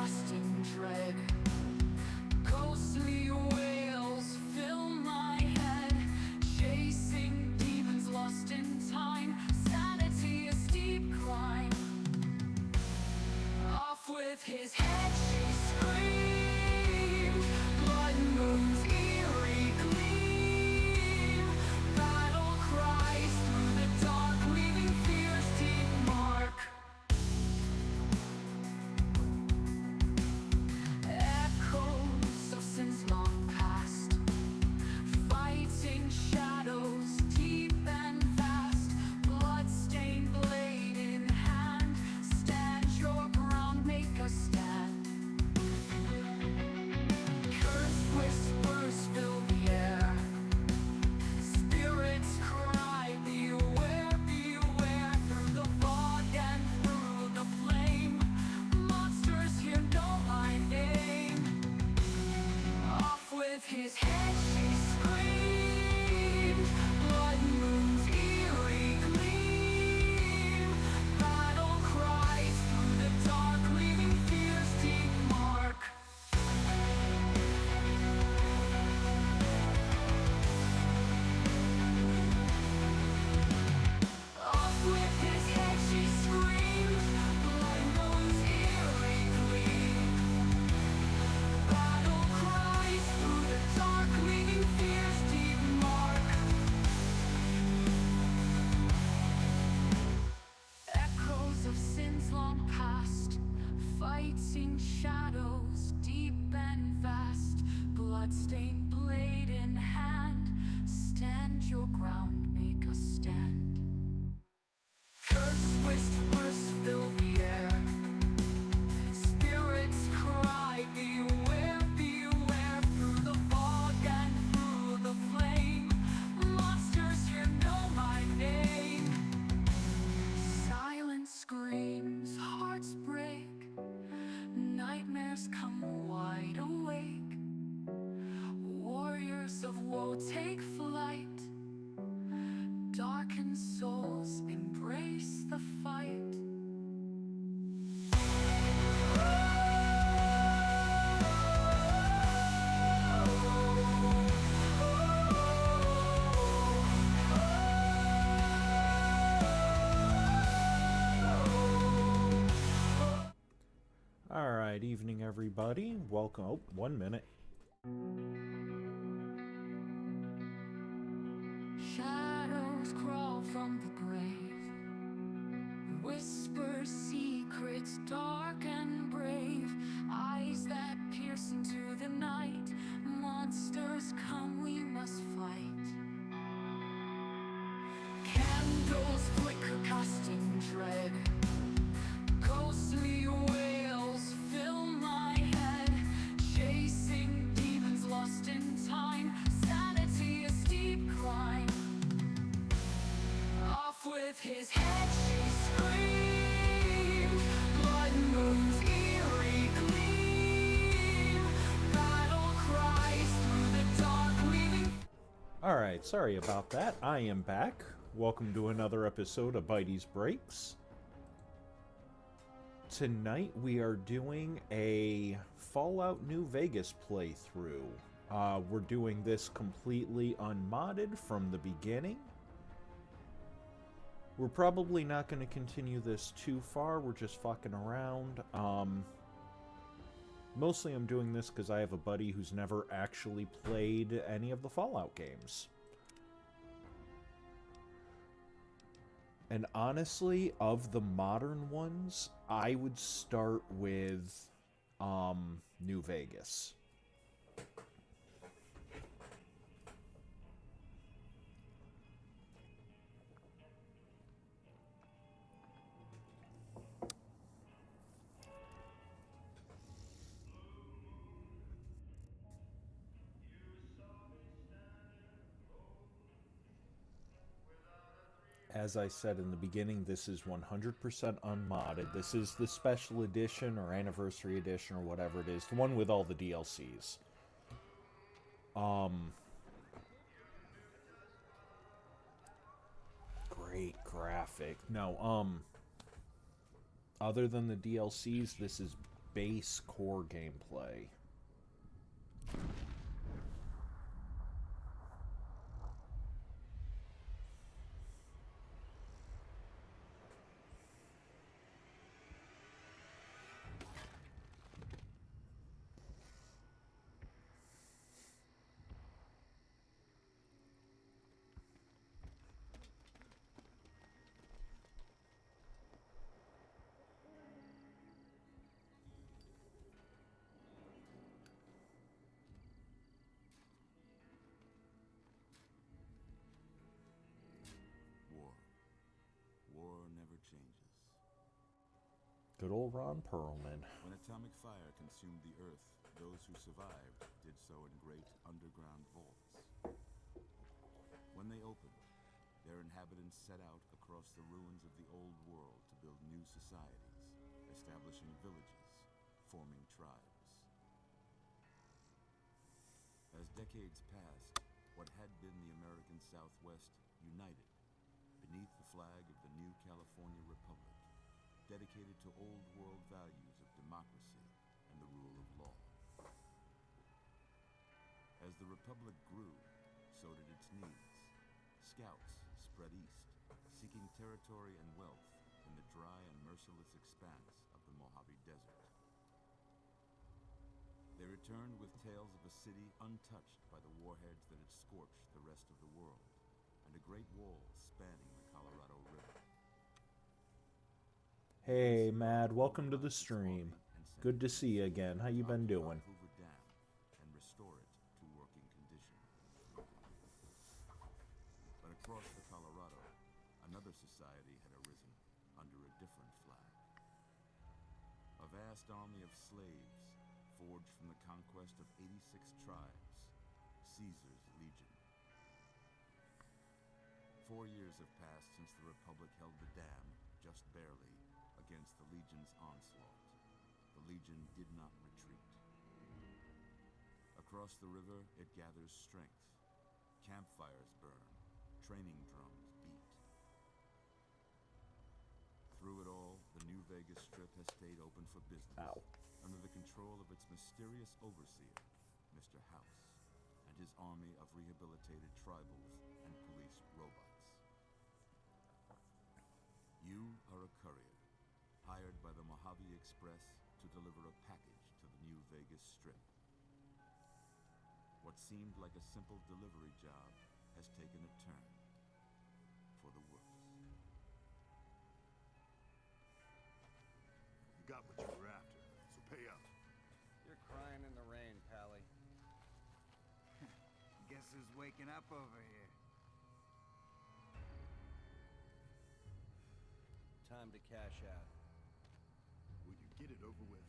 casting dread. Ghostly wails fill my head, chasing demons lost in time. Sanity a steep climb. Off with his head she screamed. Blood moon's eerie gleam. Battle cries through the dark, leaving fear's deep mark. Echoes of sins long past, fighting shadows deep and vast. Blood-stained blade in hand, stand your ground, make a stand. Cursed whispers fill the air, spirits cry, beware, beware. Through the fog and through the flame, monsters here know my name. Off with his head she screamed. Blood moon's eerie gleam. Battle cries through the dark, leaving fear's deep mark. Off with his head she screamed. Blood moon's eerie gleam. Battle cries through the dark, leaving fear's deep mark. Echoes of sins long past, fighting shadows deep and vast. Bloodstained blade in hand, stand your ground, make a stand. Cursed whispers fill the air, spirits cry, beware, beware. Through the fog and through the flame, monsters here know my name. Silence screams, hearts break, nightmares come wide awake. Warriors of woe take flight, darkened souls embrace the fight. Alright, evening everybody. Welcome. Oh, 1 minute. Shadows crawl from the grave, whisper secrets dark and brave. Eyes that pierce into the night, monsters come, we must fight. Candles flicker, casting dread. Ghostly wails fill my head, chasing demons lost in time. Sanity a steep climb. Off with his head she screamed. Blood moon's eerie gleam. Battle cries through the dark, leaving. Alright, sorry about that. I am back. Welcome to another episode of Bitey's Breaks. Tonight we are doing a Fallout New Vegas playthrough. We're doing this completely unmodded from the beginning. We're probably not going to continue this too far, we're just fucking around. Mostly I'm doing this because I have a buddy who's never actually played any of the Fallout games. And honestly, of the modern ones, I would start with New Vegas. As I said in the beginning, this is 100% unmodded. This is the special edition or anniversary edition or whatever it is. The one with all the DLCs. Great graphic. No, other than the DLCs, this is base core gameplay. War never changes. Good old Ron Perlman. When atomic fire consumed the Earth, those who survived did so in great underground vaults. When they opened, their inhabitants set out across the ruins of the old world to build new societies, establishing villages, forming tribes. As decades passed, what had been the American Southwest united beneath the flag of the new California Republic, dedicated to old world values of democracy and the rule of law. As the Republic grew, so did its needs. Scouts spread east, seeking territory and wealth in the dry and merciless expanse of the Mojave Desert. They returned with tales of a city untouched by the warheads that had scorched the rest of the world, and a great wall spanning the Colorado River. Hey, Mad, welcome to the stream. Good to see you again. How you been doing? Hoover Dam and restore it to working condition. But across the Colorado, another society had arisen under a different flag. A vast army of slaves, forged from the conquest of 86 tribes, Caesar's Legion. 4 years have passed since the Republic held the dam, just barely, against the Legion's onslaught. The Legion did not retreat. Across the river, it gathers strength. Campfires burn, training drums beat. Through it all, the New Vegas Strip has stayed open for business. Ow. Under the control of its mysterious overseer, Mr. House, and his army of rehabilitated tribals and police robots. You are a courier, hired by the Mojave Express to deliver a package to the New Vegas Strip. What seemed like a simple delivery job has taken a turn for the worse. You got what you were after, so pay up. You're crying in the rain, Pally. Guess who's waking up over here? Time to cash out. Will you get it over with?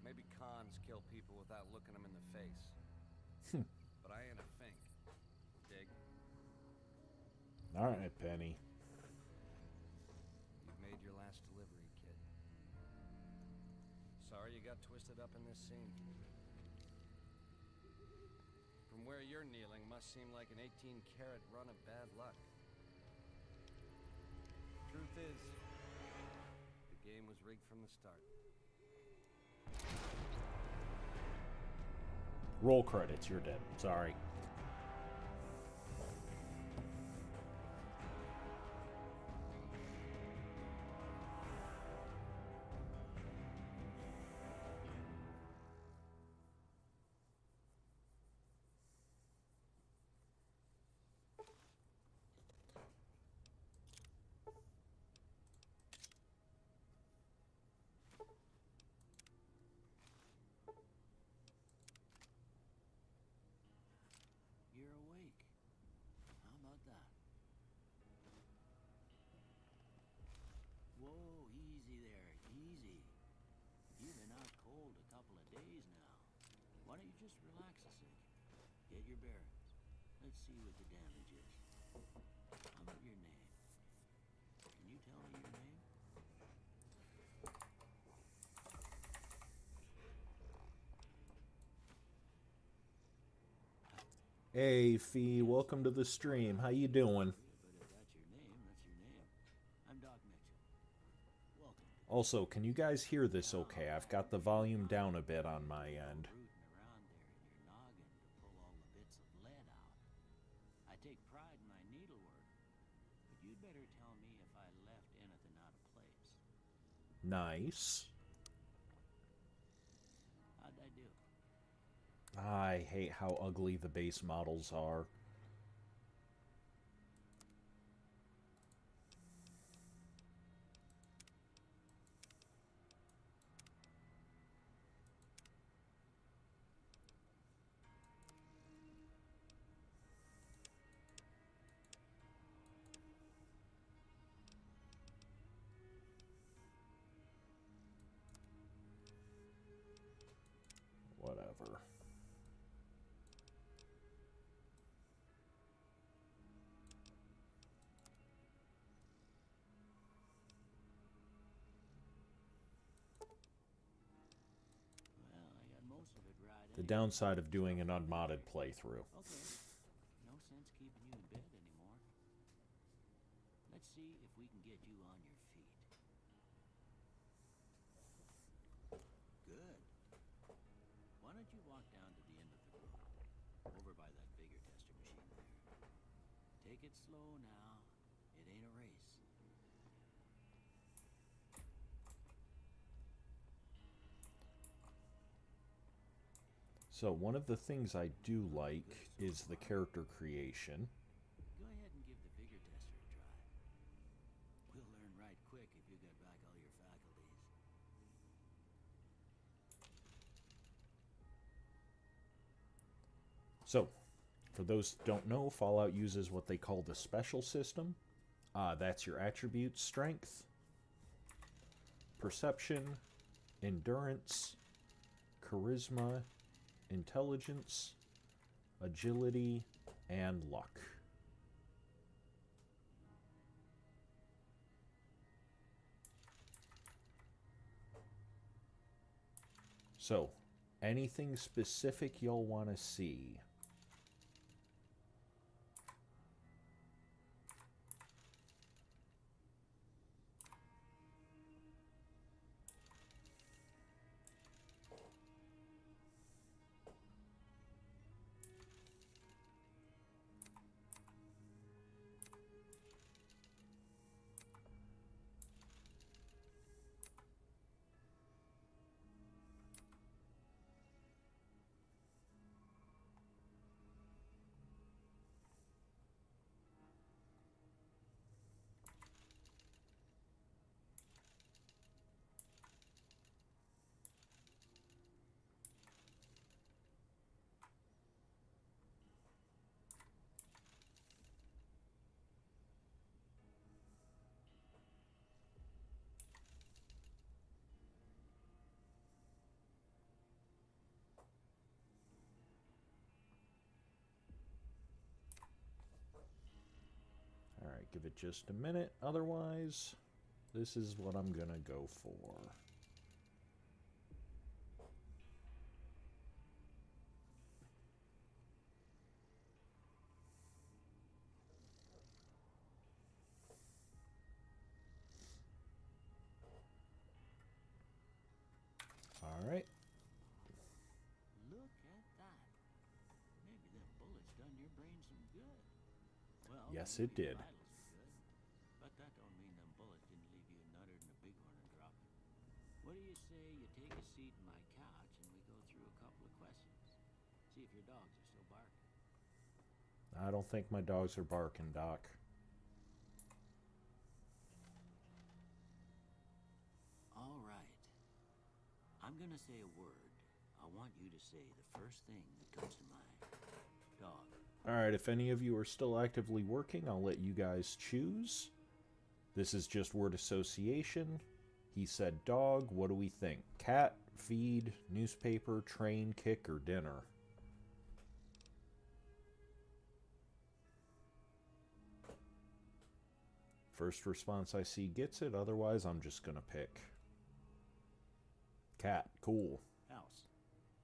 Maybe cons kill people without looking them in the face. But I ain't a fink. Dig? All right, Penny. You've made your last delivery, kid. Sorry you got twisted up in this scene. From where you're kneeling must seem like an 18-carat run of bad luck. Truth is, the game was rigged from the start. Roll credits, you're dead. Sorry. You're awake. How about that? Whoa, easy there, easy. You've been out cold a couple of days now. Why don't you just relax a sec? Get your bearings. Let's see what the damage is. How about your name? Can you tell me your name? Hey, Fee, welcome to the stream. How you doing? But if that's your name, that's your name. I'm Doc Mitchell. Welcome. Also, can you guys hear this okay? I've got the volume down a bit on my end. Rooting around there in your noggin to pull all the bits of lead out. I take pride in my needlework, but you'd better tell me if I left anything out of place. Nice. How'd I do? I hate how ugly the base models are. Whatever. Well, I got most of it right. The anyway. downside of doing an unmodded playthrough. Okay. No sense keeping you in bed anymore. Let's see if we can get you on your feet. Good. Why don't you walk down to the end of the room, over by that vigor tester machine there. Take it slow now. It ain't a race. So one of the things I do like is the character creation. Go ahead and give the vigor tester a try. We'll learn right quick if you got back all your faculties. So, for those who don't know, Fallout uses what they call the special system. That's your attributes: strength, perception, endurance, charisma, intelligence, agility, and luck. So, anything specific you'll want to see? Alright, give it just a minute. Otherwise, this is what I'm gonna go for. Alright. Look at that. Maybe them bullets done your brain some good. Well, Yes, maybe it did. your vitals are good, but that don't mean them bullets didn't leave you nuttered in a bighorn and drop it. What do you say you take a seat in my couch and we go through a couple of questions? See if your dogs are still barking. I don't think my dogs are barking, Doc. All right. I'm gonna say a word. I want you to say the first thing that comes to mind. Dog. Alright, if any of you are still actively working, I'll let you guys choose. This is just word association. He said dog. What do we think? Cat, feed, newspaper, train, kick, or dinner? First response I see gets it. Otherwise, I'm just gonna pick cat. Cool. House.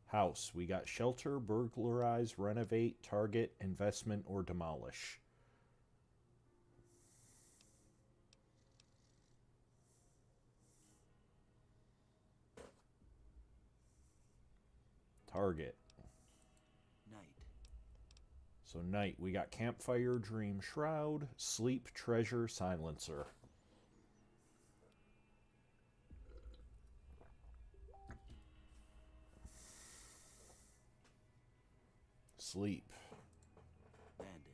House. We got shelter, burglarize, renovate, target, investment, or demolish. Target. Night. So night, we got campfire, dream shroud, sleep, treasure, silencer. Sleep. Bandit.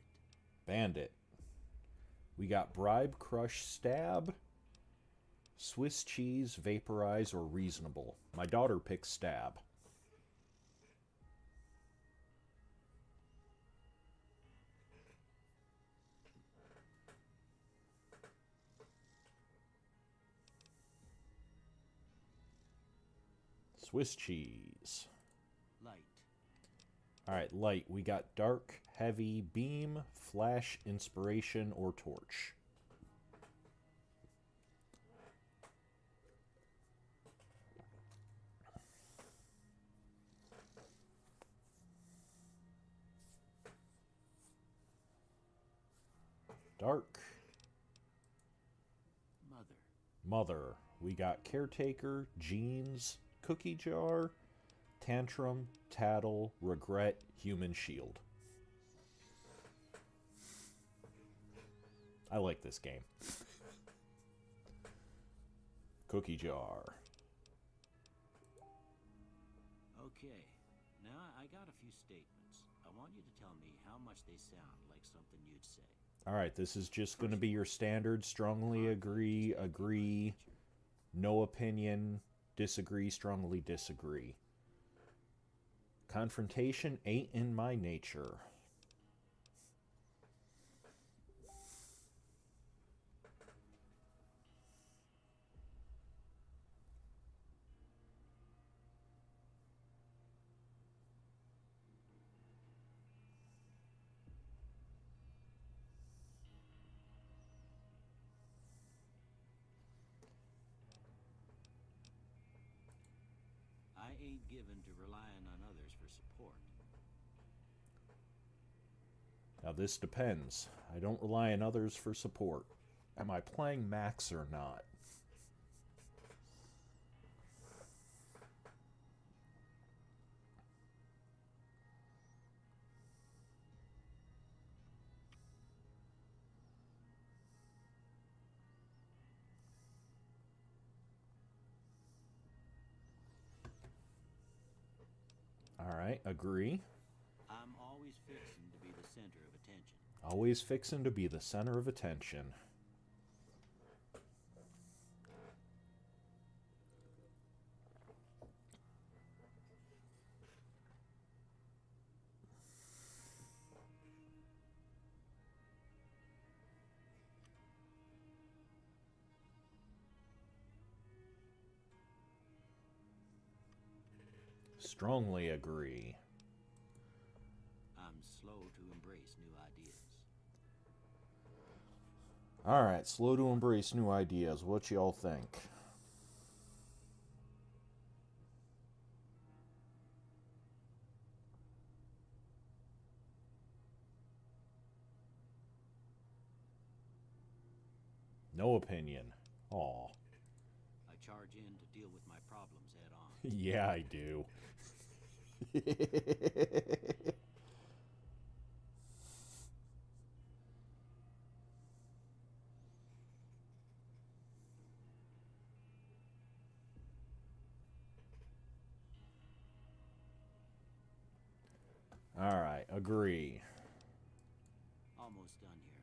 Bandit. We got bribe, crush, stab, Swiss cheese, vaporize, or reasonable. My daughter picks stab. Swiss cheese. Light. Alright, light. We got dark, heavy, beam, flash, inspiration, or torch. Dark. Mother. Mother. We got caretaker, jeans, cookie jar, tantrum, tattle, regret, human shield. I like this game. Cookie jar. Okay. Now I got a few statements. I want you to tell me how much they sound like something you'd say. Alright, this is just going to be your standard strongly agree, agree, no opinion, disagree, strongly disagree. Confrontation ain't in my nature. I ain't given to relying on others for support. Now this depends. I don't rely on others for support. Am I playing Max or not? Alright, agree. I'm always fixing to be the center of attention. Always fixing to be the center of attention. Strongly agree. I'm slow to embrace new ideas. Alright, slow to embrace new ideas. What y'all think? No opinion. Aw. I charge in to deal with my problems head on. Yeah, I do. Alright, agree. Almost done here.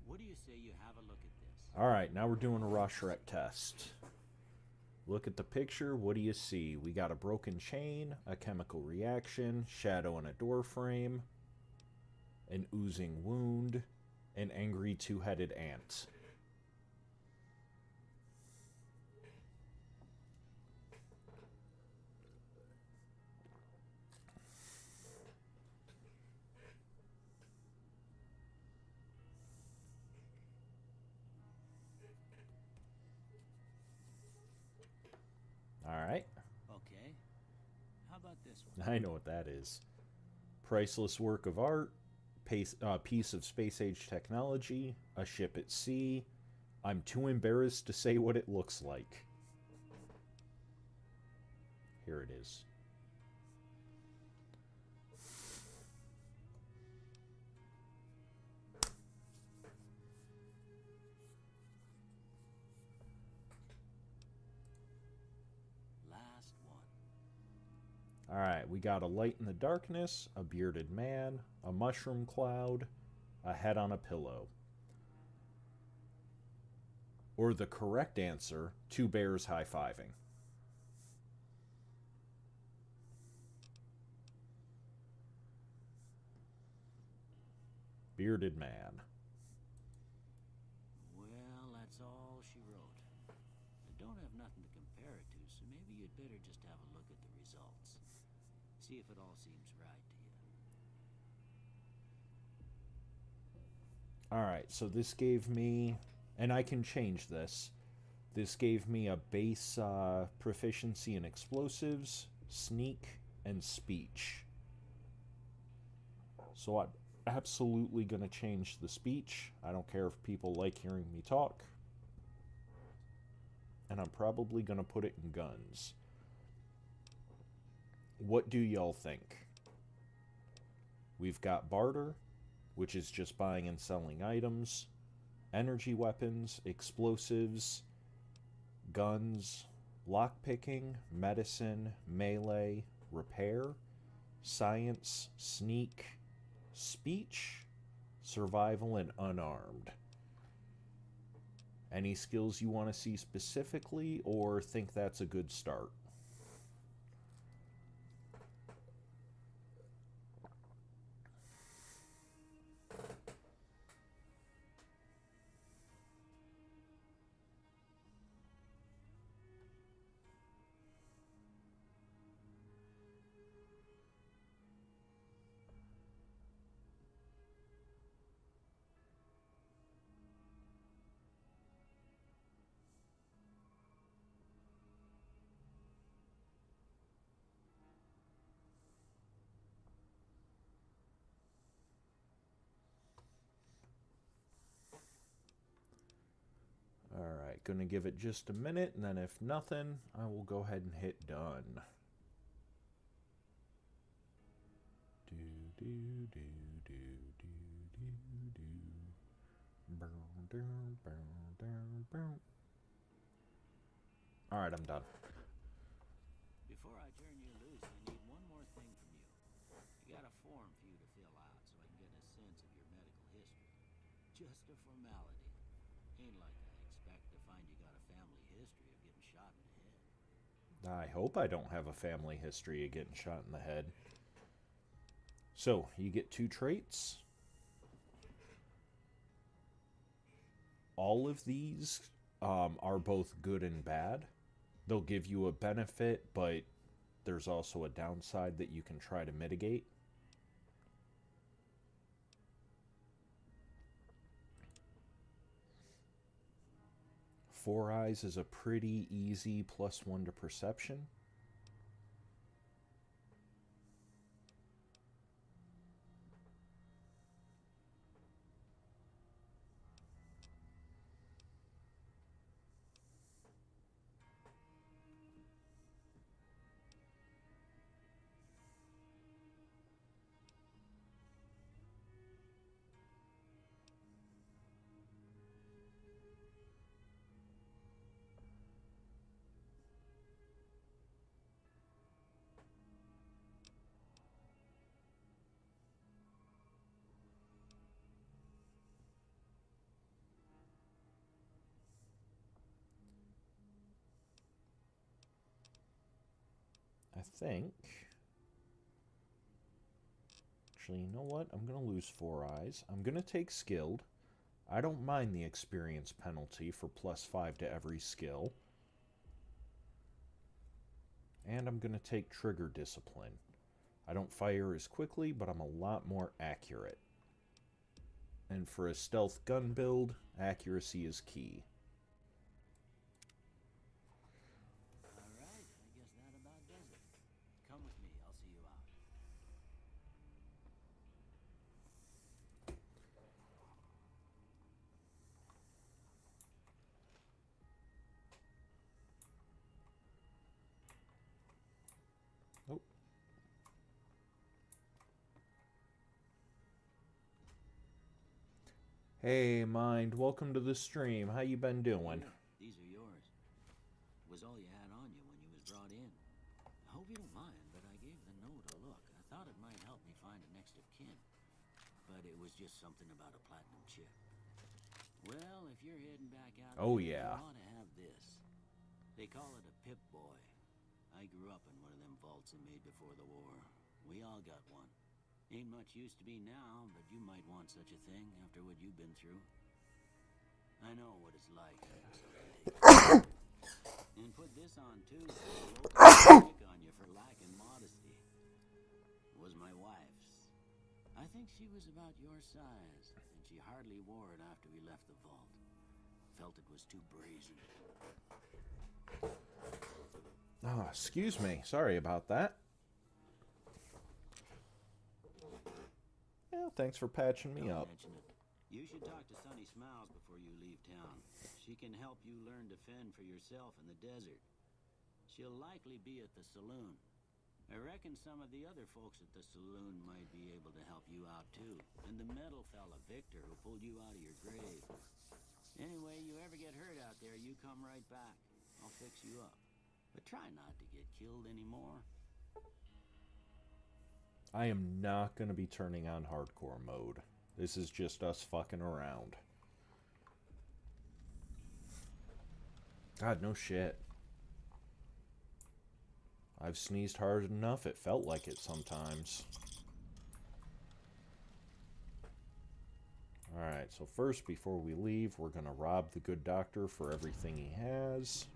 What do you say you have a look at this? Alright, now we're doing a Rorschach test. Look at the picture. What do you see? We got a broken chain, a chemical reaction, shadow in a door frame, an oozing wound, an angry two-headed ant. Alright. Okay. How about this one? I know what that is. Priceless work of art, piece of space-age technology, a ship at sea. I'm too embarrassed to say what it looks like. Here it is. Alright, we got a light in the darkness, a bearded man, a mushroom cloud, a head on a pillow. Or the correct answer, 2 bears high-fiving. Bearded man. Well, that's all she wrote. I don't have nothing to compare it to, so maybe you'd better just have a look at the results. See if it all seems right to you. Alright, so this gave me, and I can change this. This gave me a base proficiency in explosives, sneak, and speech. So I'm absolutely going to change the speech. I don't care if people like hearing me talk. And I'm probably going to put it in guns. What do y'all think? We've got barter, which is just buying and selling items, energy weapons, explosives, guns, lockpicking, medicine, melee, repair, science, sneak, speech, survival, and unarmed. Any skills you want to see specifically, or think that's a good start? Alright, gonna give it just a minute, and then if nothing, I will go ahead and hit done. Do, do, do, do, do, do, do. Bow, down, bow, down, bow. Alright, I'm done. Before I turn you loose, I need one more thing from you. I got a form for you to fill out so I can get a sense of your medical history. Just a formality. Ain't like I expect to find you got a family history of getting shot in the head. I hope I don't have a family history of getting shot in the head. So, you get 2 traits. All of these are both good and bad. They'll give you a benefit, but there's also a downside that you can try to mitigate. Four Eyes is a pretty easy +1 to perception. I think... Actually, you know what? I'm going to lose 4 Eyes. I'm going to take Skilled. I don't mind the experience penalty for +5 to every skill. And I'm going to take Trigger Discipline. I don't fire as quickly, but I'm a lot more accurate. And for a stealth gun build, accuracy is key. Alright, I guess that about does it. Come with me, I'll see you out. Oh. Hey, Mind, welcome to the stream. How you been doing? These are yours. Was all you had on you when you was brought in. I hope you don't mind, but I gave but it was just something about a platinum chip. Well, if you're heading back out Oh, there, yeah. you ought to have this. They call it a Pip-Boy. I grew up in one of them vaults they made before the war. We all got one. Ain't much use to be now, but you might want such a thing after what you've been through. I know what it's like having something taken. And put this on too, so the local pick on you for lacking modesty. It was my wife's. I think she was about your size, and she hardly wore it after we left the vault. Felt it was too brazen. Oh, excuse me. Sorry about that. Well, thanks for patching me Don't up. mention it. You should talk to Sunny Smiles before you leave town. She can help you learn to fend for yourself in the desert. She'll likely be at the saloon. I reckon some of the other folks at the saloon might be able to help you out too. And the metal fella, Victor, who pulled you out of your grave. Anyway, you ever get hurt out there, you come right back. I'll fix you up. But try not to get killed anymore. I am not going to be turning on hardcore mode. This is just us fucking around. God, no shit. I've sneezed hard enough, it felt like it sometimes. Alright, so first, before we leave, we're going to rob the good doctor for everything he has.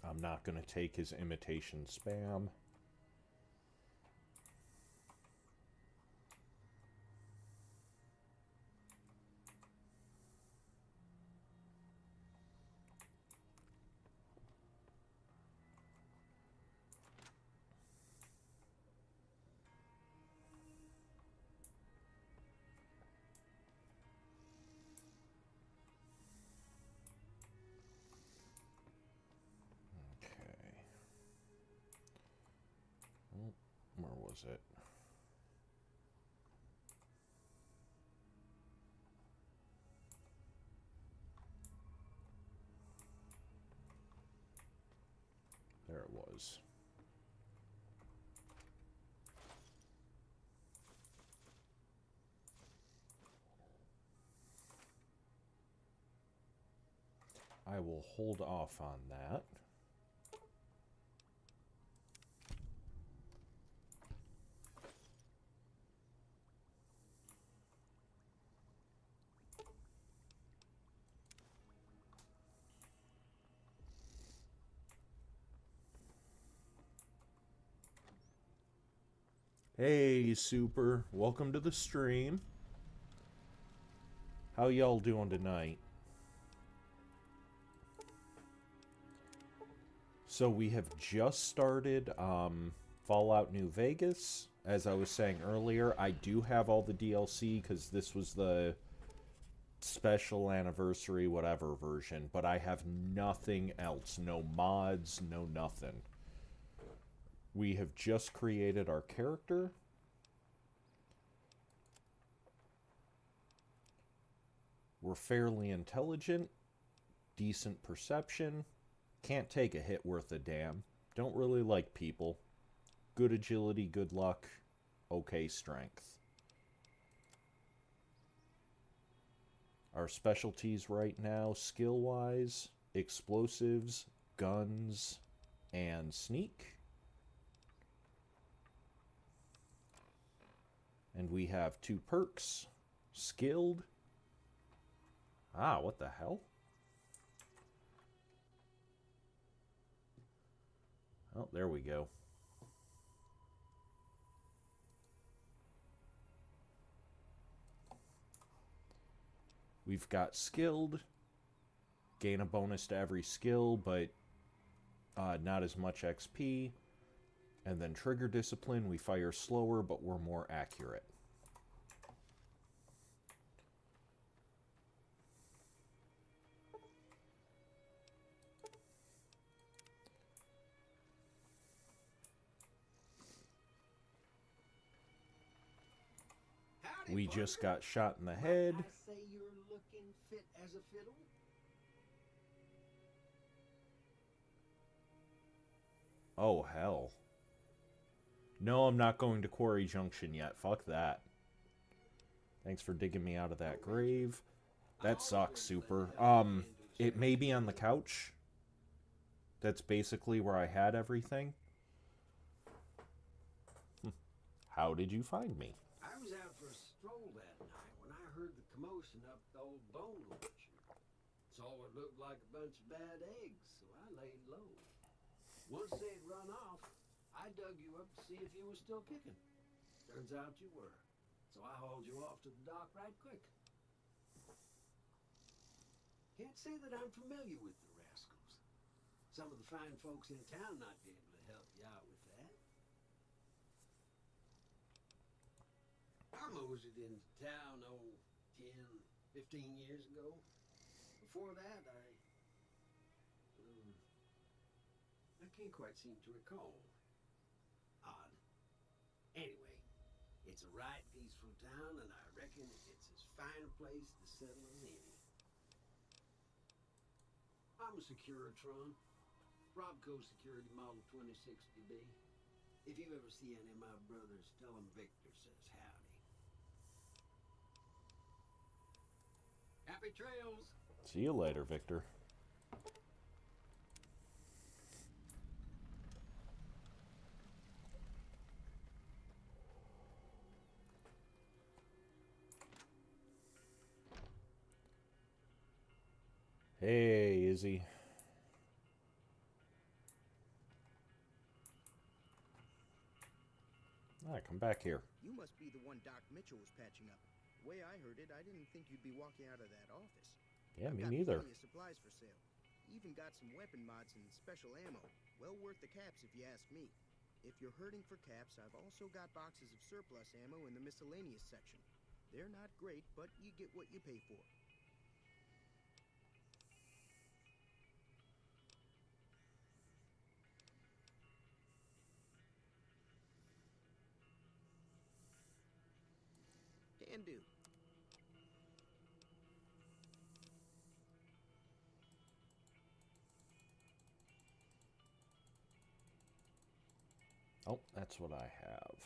I'm not going to take his imitation spam. Where was it? There it was. I will hold off on that. Hey, Super. Welcome to the stream. How y'all doing tonight? So we have just started Fallout New Vegas. As I was saying earlier, I do have all the DLC because this was the special anniversary whatever version, but I have nothing else. No mods, no nothing. We have just created our character. We're fairly intelligent, decent perception, can't take a hit worth a damn, don't really like people, good agility, good luck, okay strength. Our specialties right now, skill-wise, explosives, guns, and sneak. And we have 2 perks, skilled. Ah, what the hell? Oh, there we go. We've got skilled. Gain a bonus to every skill, but not as much XP. And then trigger discipline, we fire slower, but we're more accurate. We just got shot in the head. I say you're looking fit as a fiddle. Oh, hell. No, I'm not going to Quarry Junction yet. Fuck that. Thanks for digging me out of that grave. That sucks, Super. It may be on the couch. That's basically where I had everything. How did you find me? I was out for a stroll that night when I heard the commotion up the old bone orchard. Saw what looked like a bunch of bad eggs, so I laid low. Once they'd run off, I dug you up to see if you were still kicking. Turns out you were, so I hauled you off to the dock right quick. Can't say that I'm familiar with the rascals. Some of the fine folks in town might be able to help you out with that. I moseyed into town, 10, 15 years ago. Before that, I can't quite seem to recall. Odd. Anyway, it's a right peaceful town, and I reckon it's as fine a place to settle as any. I'm a Securitron. Robco Security Model 2060B. If you ever see any of my brothers, tell them Victor says howdy. Happy trails! See you later, Victor. Hey, Izzy. Come back here. You must be the one Doc Mitchell was patching up. The way I heard it, I didn't think you'd be walking out of that office. Yeah, me I've got neither. plenty of supplies for sale. Even got some weapon mods and special ammo. Well worth the caps if you ask me. If you're hurting for caps, I've also got boxes of surplus ammo in the miscellaneous section. They're not great, but you get what you pay for. Can do. Oh, that's what I have.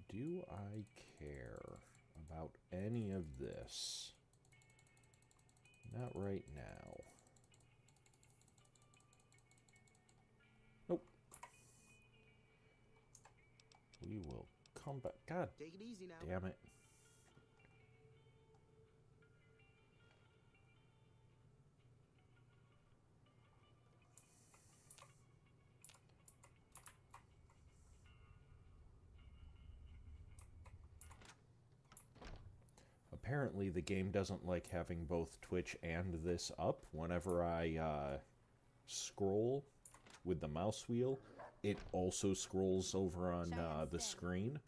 Do I care about any of this? Not right now. Nope. We will come back. God Take it easy now. damn it. Apparently the game doesn't like having both Twitch and this up. Whenever I scroll with the mouse wheel, it also scrolls over on the screen.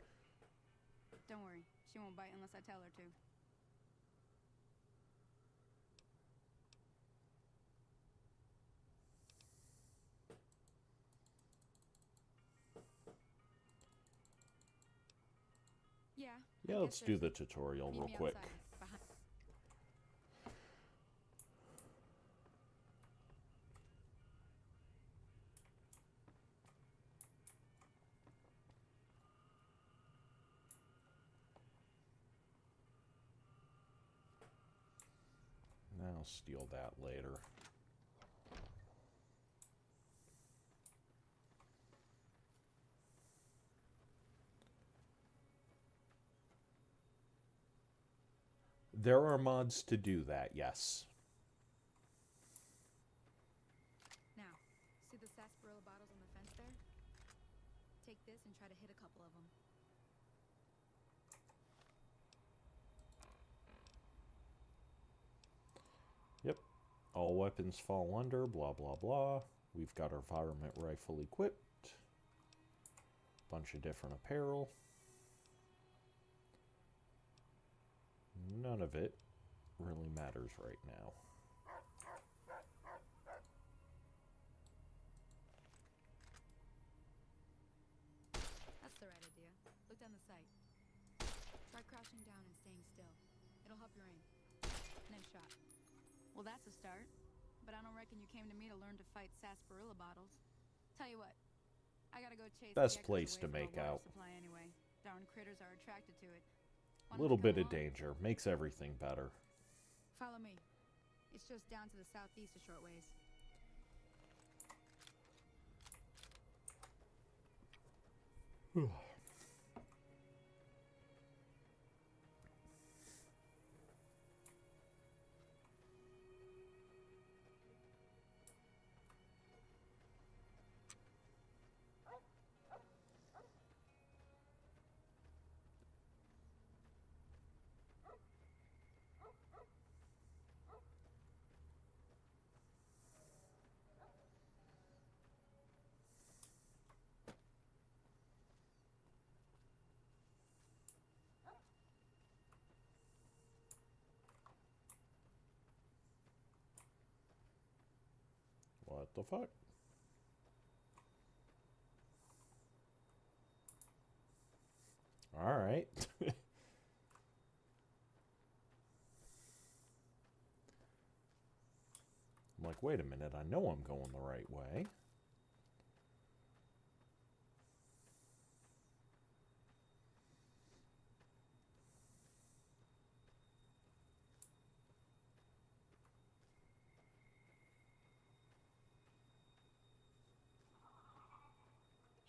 Don't worry, she won't bite unless I tell her to. Yeah, let's do the tutorial real quick. I'll steal that later. There are mods to do that, yes. Now, see the sarsaparilla bottles on the fence there? Take this and try to hit a couple of them. Yep. All weapons fall under, blah, blah, blah. We've got our varmint rifle equipped. Bunch of different apparel. None of it really matters right now. That's the right idea. Look down the sight. Try crouching down and staying still. It'll help your aim. Nice shot. Well, that's a start. but I don't reckon you came to me to learn to fight sarsaparilla bottles. Tell you what, I gotta go chase Best geckos place away to from our make water out. supply anyway. Darn critters are attracted to it. A Want 'em to little come bit of along? danger makes everything better. Follow me. It's just down to the southeast a short ways. What the fuck? Alright. I'm like, wait a minute, I know I'm going the right way.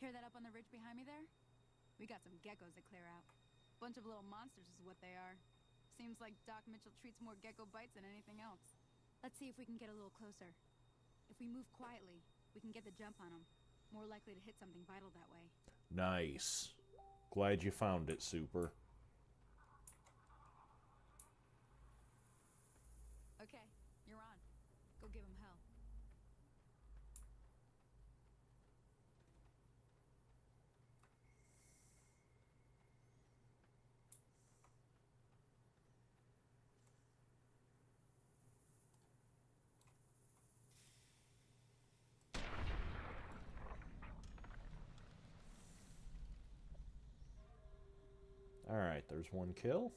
Hear that up on the ridge behind me there? We got some geckos to clear out. Bunch of little monsters is what they are. Seems like Doc Mitchell treats more gecko bites than anything else. Let's see if we can get a little closer. If we move quietly, we can get the jump on them. More likely to hit something vital that way. Nice. Glad you found it, Super. Okay, you're on. Go give him hell. Alright, there's one kill.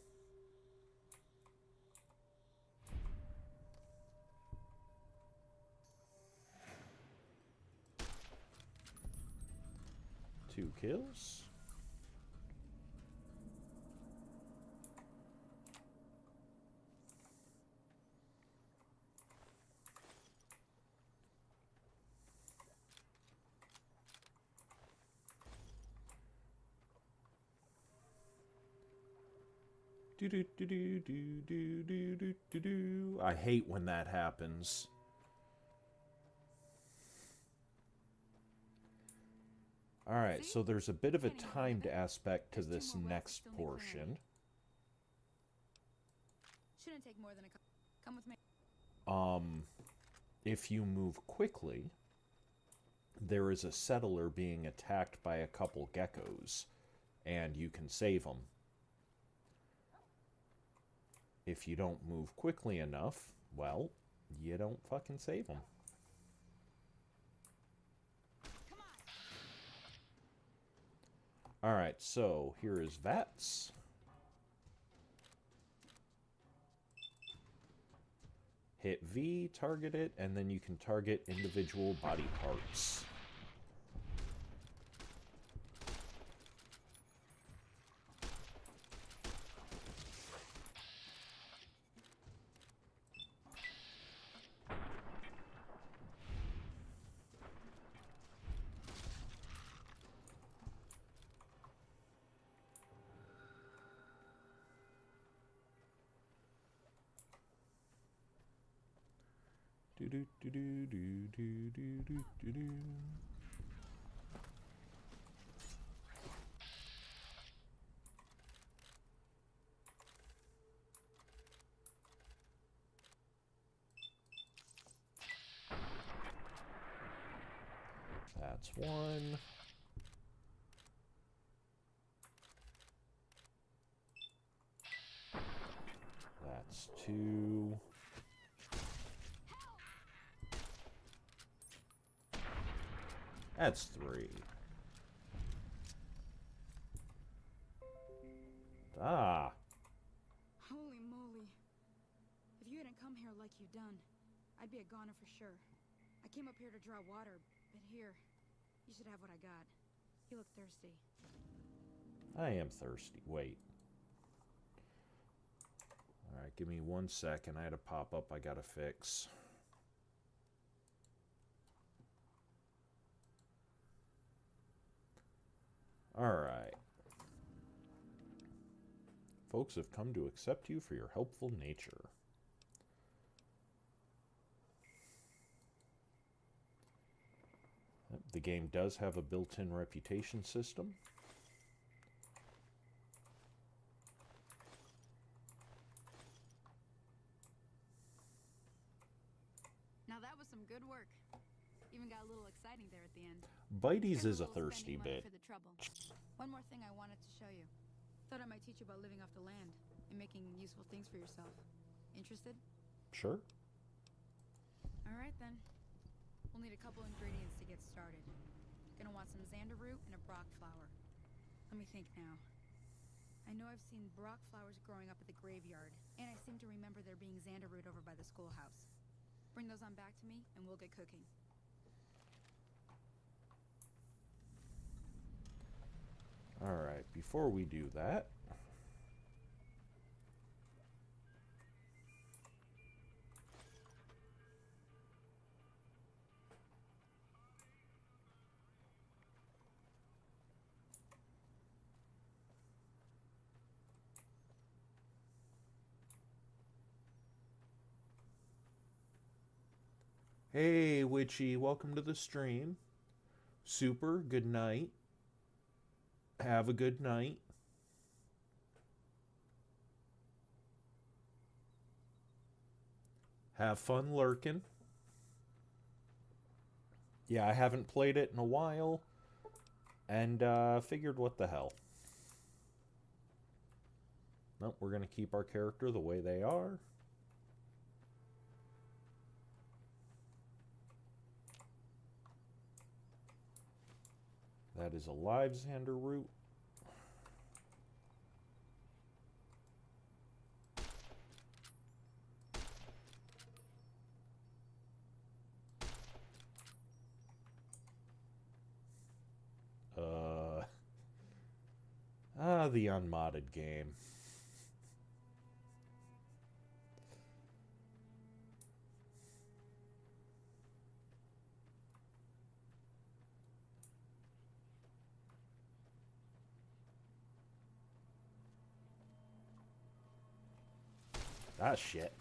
Two kills. Do do do do do do do do do do. I hate when that happens. Alright, so there's a bit of a timed aspect to this next portion. Shouldn't take more than a couple. Come with me. If you move quickly, there is a settler being attacked by a couple geckos, and you can save them. If you don't move quickly enough, well, you don't fucking save them. Alright, so here is VATS. Hit V, target it, and then you can target individual body parts. Do do do do do do do do do do. That's one. That's two. That's three. Ah. Holy moly. If you hadn't come here like you done, I'd be a goner for sure. I came up here to draw water, but here, you should have what I got. You look thirsty. I am thirsty. Wait. Alright, give me 1 second. I had a pop-up I gotta fix. Alright. Folks have come to accept you for your helpful nature. The game does have a built-in reputation system. Now that was some good work. Even got a little exciting there at the end. Bitey's is a little thirsty spending money bit. for the trouble. One more thing I wanted to show you. Thought I might teach you about living off the land and making useful things for yourself. Interested? Sure. Alright then. We'll need a couple ingredients to get started. Gonna want some xander root and a brock flower. Let me think now. I know I've seen brock flowers growing up at the graveyard, and I seem to remember there being xander root over by the schoolhouse. Bring those on back to me, and we'll get cooking. Alright, before we do that... Hey, Witchy, welcome to the stream. Super, good night. Have a good night. Have fun lurking. Yeah, I haven't played it in a while. And figured what the hell. Nope, we're going to keep our character the way they are. That is a live xander root. The unmodded game. Ah, shit.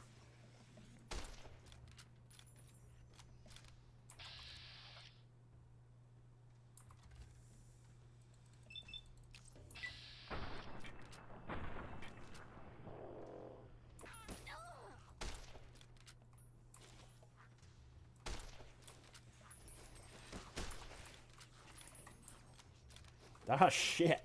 Ah, shit.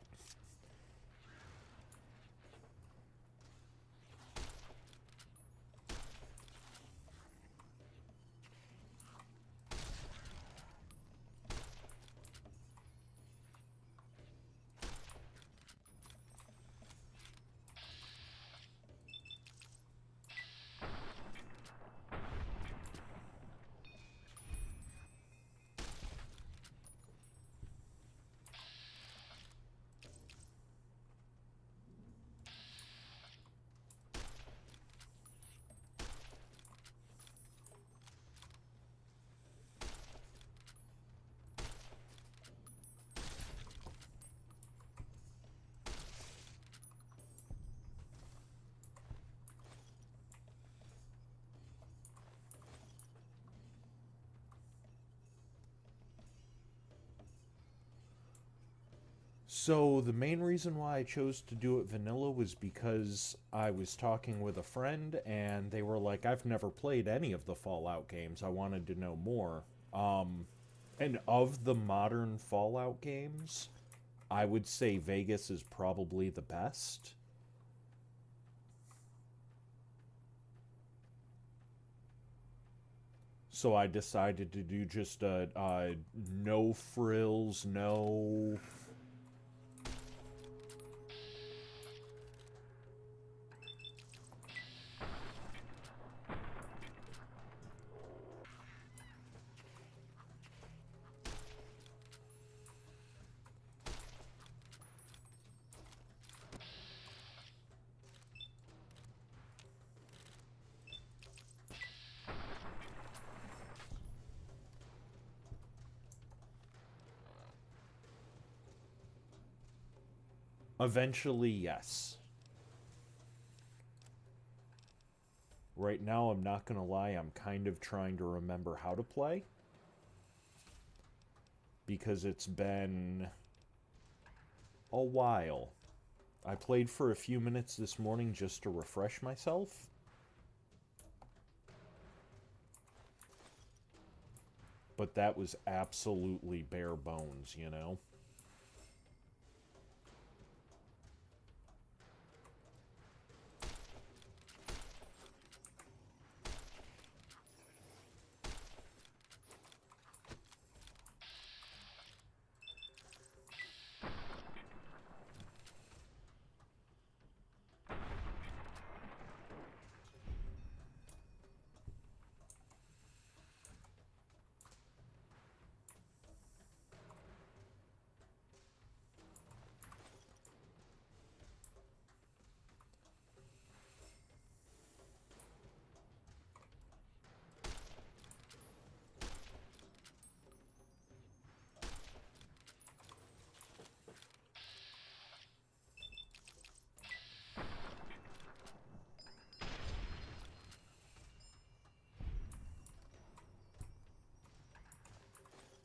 So the main reason why I chose to do it vanilla was because I was talking with a friend and they were like, I've never played any of the Fallout games. I wanted to know more. And of the modern Fallout games, I would say Vegas is probably the best. So I decided to do just a no frills, no... Eventually, yes. Right now, I'm not going to lie, I'm kind of trying to remember how to play. Because it's been a while. I played for a few minutes this morning just to refresh myself. But that was absolutely bare bones, you know?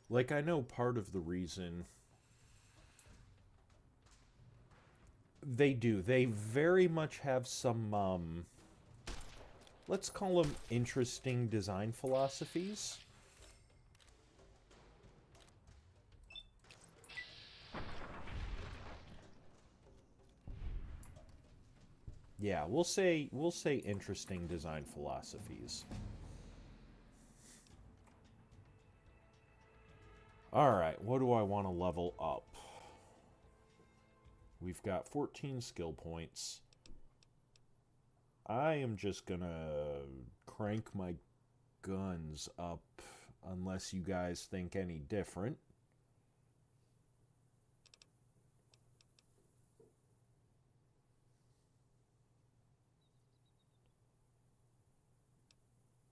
Like, I know part of the reason they do. They very much have some, let's call them interesting design philosophies. Yeah, we'll say interesting design philosophies. Alright, what do I want to level up? We've got 14 skill points. I am just gonna crank my guns up unless you guys think any different.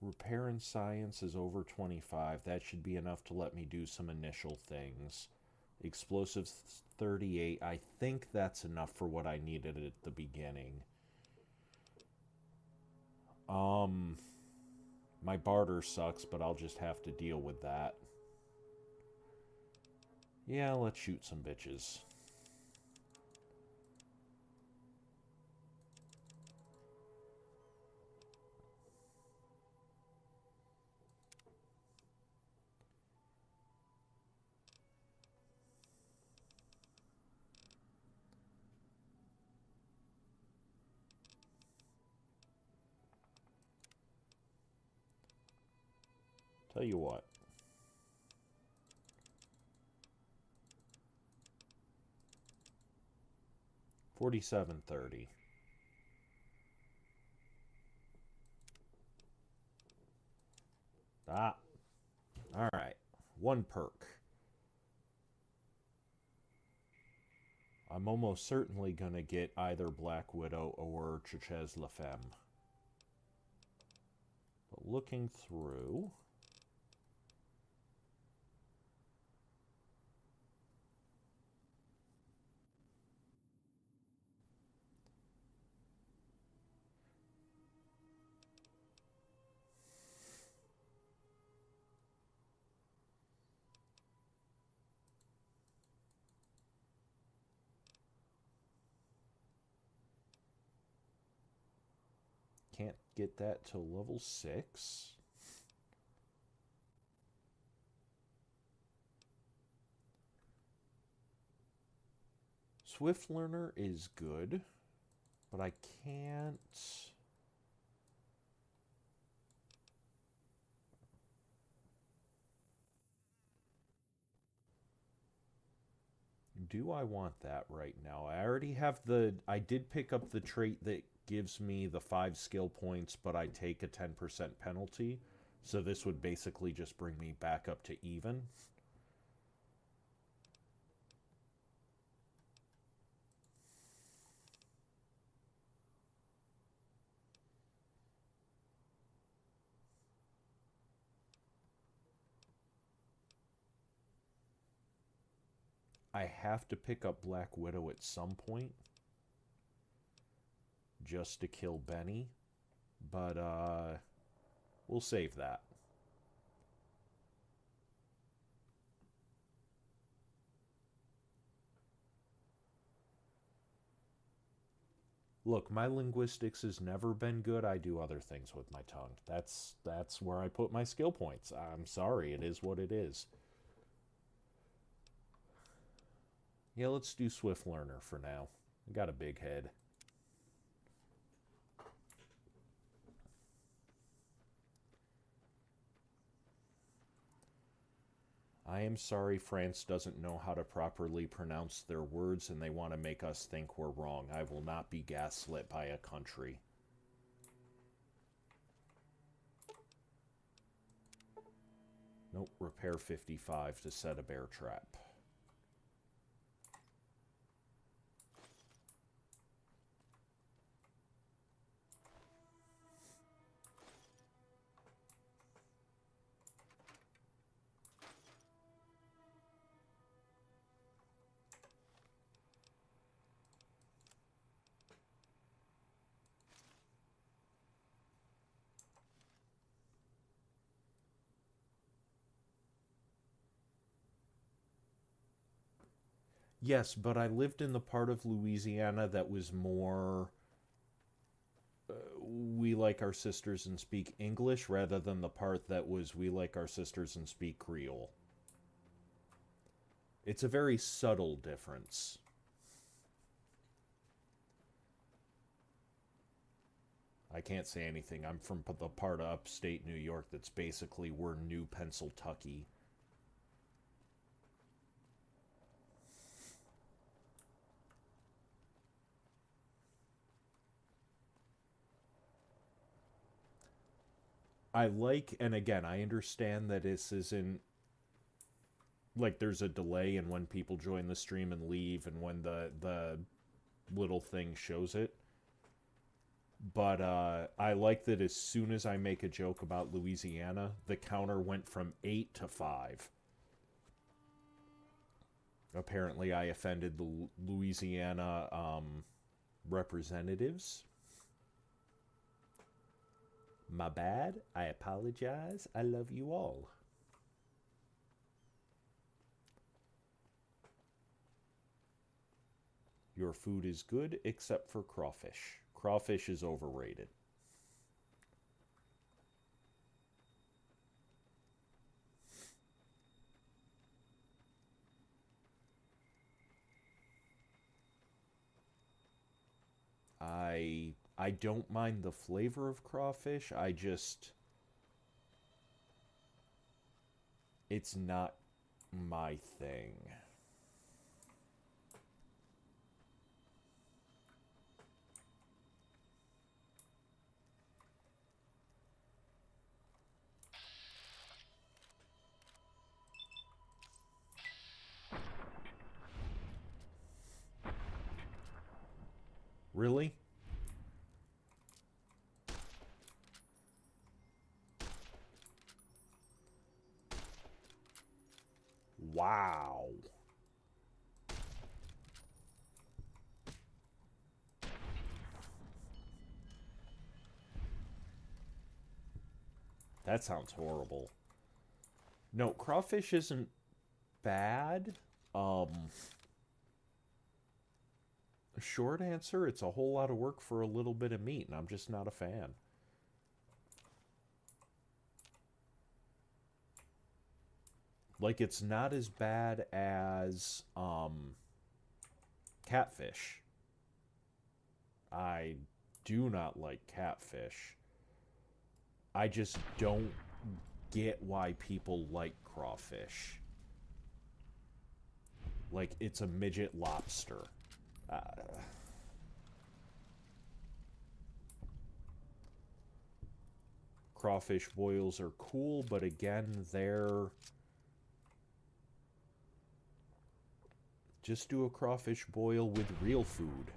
Repair and science is over 25. That should be enough to let me do some initial things. Explosives 38. I think that's enough for what I needed at the beginning. My barter sucks, but I'll just have to deal with that. Yeah, let's shoot some bitches. Tell you what. $47.30. Ah. Alright. One perk. I'm almost certainly gonna get either Black Widow or Chaches La Femme. But looking through... Can't get that till level 6. Swift Learner is good, but I can't... Do I want that right now? I already have the... I did pick up the trait that gives me the 5 skill points, but I take a 10% penalty. So this would basically just bring me back up to even. I have to pick up Black Widow at some point just to kill Benny, but we'll save that. Look, my linguistics has never been good. I do other things with my tongue. That's where I put my skill points. I'm sorry, it is what it is. Yeah, let's do Swift Learner for now. I got a big head. I am sorry France doesn't know how to properly pronounce their words and they want to make us think we're wrong. I will not be gaslit by a country. Nope, repair 55 to set a bear trap. Yes, but I lived in the part of Louisiana that was more we like our sisters and speak English rather than the part that was we like our sisters and speak Creole. It's a very subtle difference. I can't say anything. I'm from the part of upstate New York that's basically we're New Pennsyltucky. I like, and again, I understand that this isn't, like, there's a delay in when people join the stream and leave and when the little thing shows it. But I like that as soon as I make a joke about Louisiana, the counter went from 8 to 5. Apparently I offended the Louisiana representatives. My bad. I apologize. I love you all. Your food is good except for crawfish. Crawfish is overrated. I don't mind the flavor of crawfish. I just... It's not my thing. Really? Wow. That sounds horrible. No, crawfish isn't bad. Short answer, it's a whole lot of work for a little bit of meat, and I'm just not a fan. Like, it's not as bad as catfish. I do not like catfish. I just don't get why people like crawfish. Like, it's a midget lobster. Crawfish boils are cool, but again, they're... Just do a crawfish boil with real food.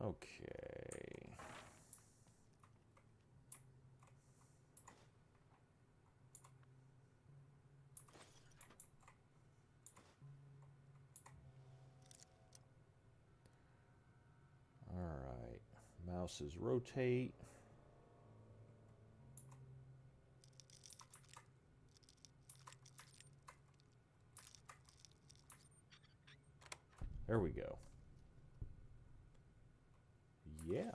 Okay. Alright. Mouses rotate. There we go. Yeah.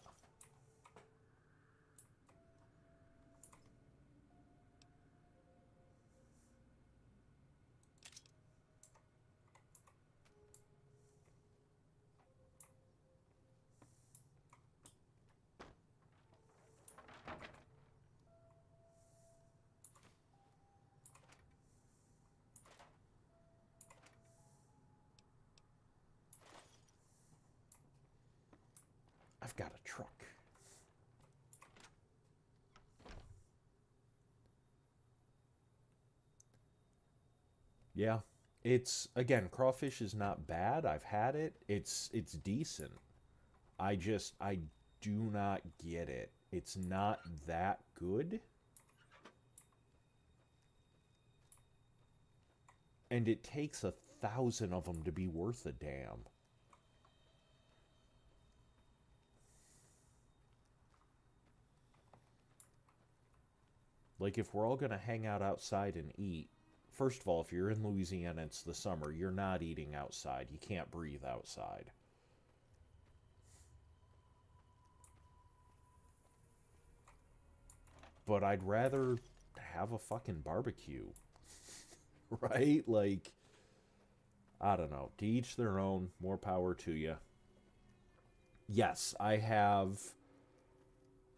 I've got a truck. Yeah. It's, again, crawfish is not bad. I've had it. It's decent. I do not get it. It's not that good. And it takes 1,000 of them to be worth a damn. Like, if we're all going to hang out outside and eat, first of all, if you're in Louisiana, it's the summer, you're not eating outside. You can't breathe outside. But I'd rather have a fucking barbecue. Right? Like, I don't know. To each their own. More power to you. Yes, I have,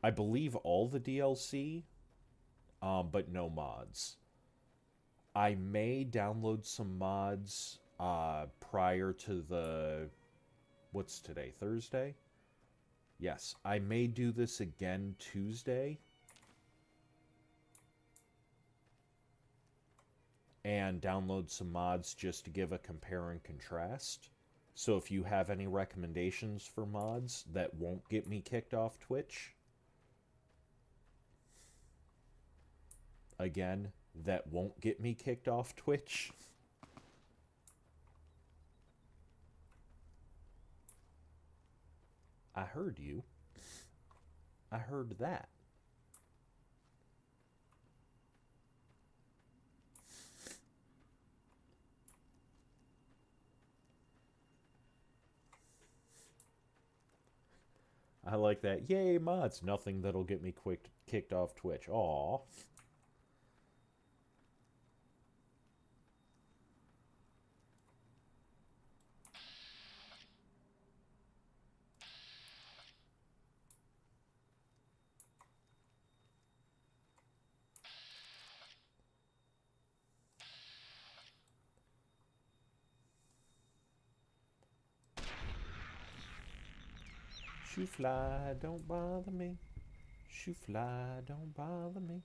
I believe, all the DLC, but no mods. I may download some mods prior to the, what's today, Thursday? Yes, I may do this again Tuesday. And download some mods just to give a compare and contrast. So if you have any recommendations for mods that won't get me kicked off Twitch, again, that won't get me kicked off Twitch, I heard you. I heard that. I like that. Yay, mods. Nothing that'll get me kicked off Twitch. Aw. Shoo fly, don't bother me. Shoo fly, don't bother me.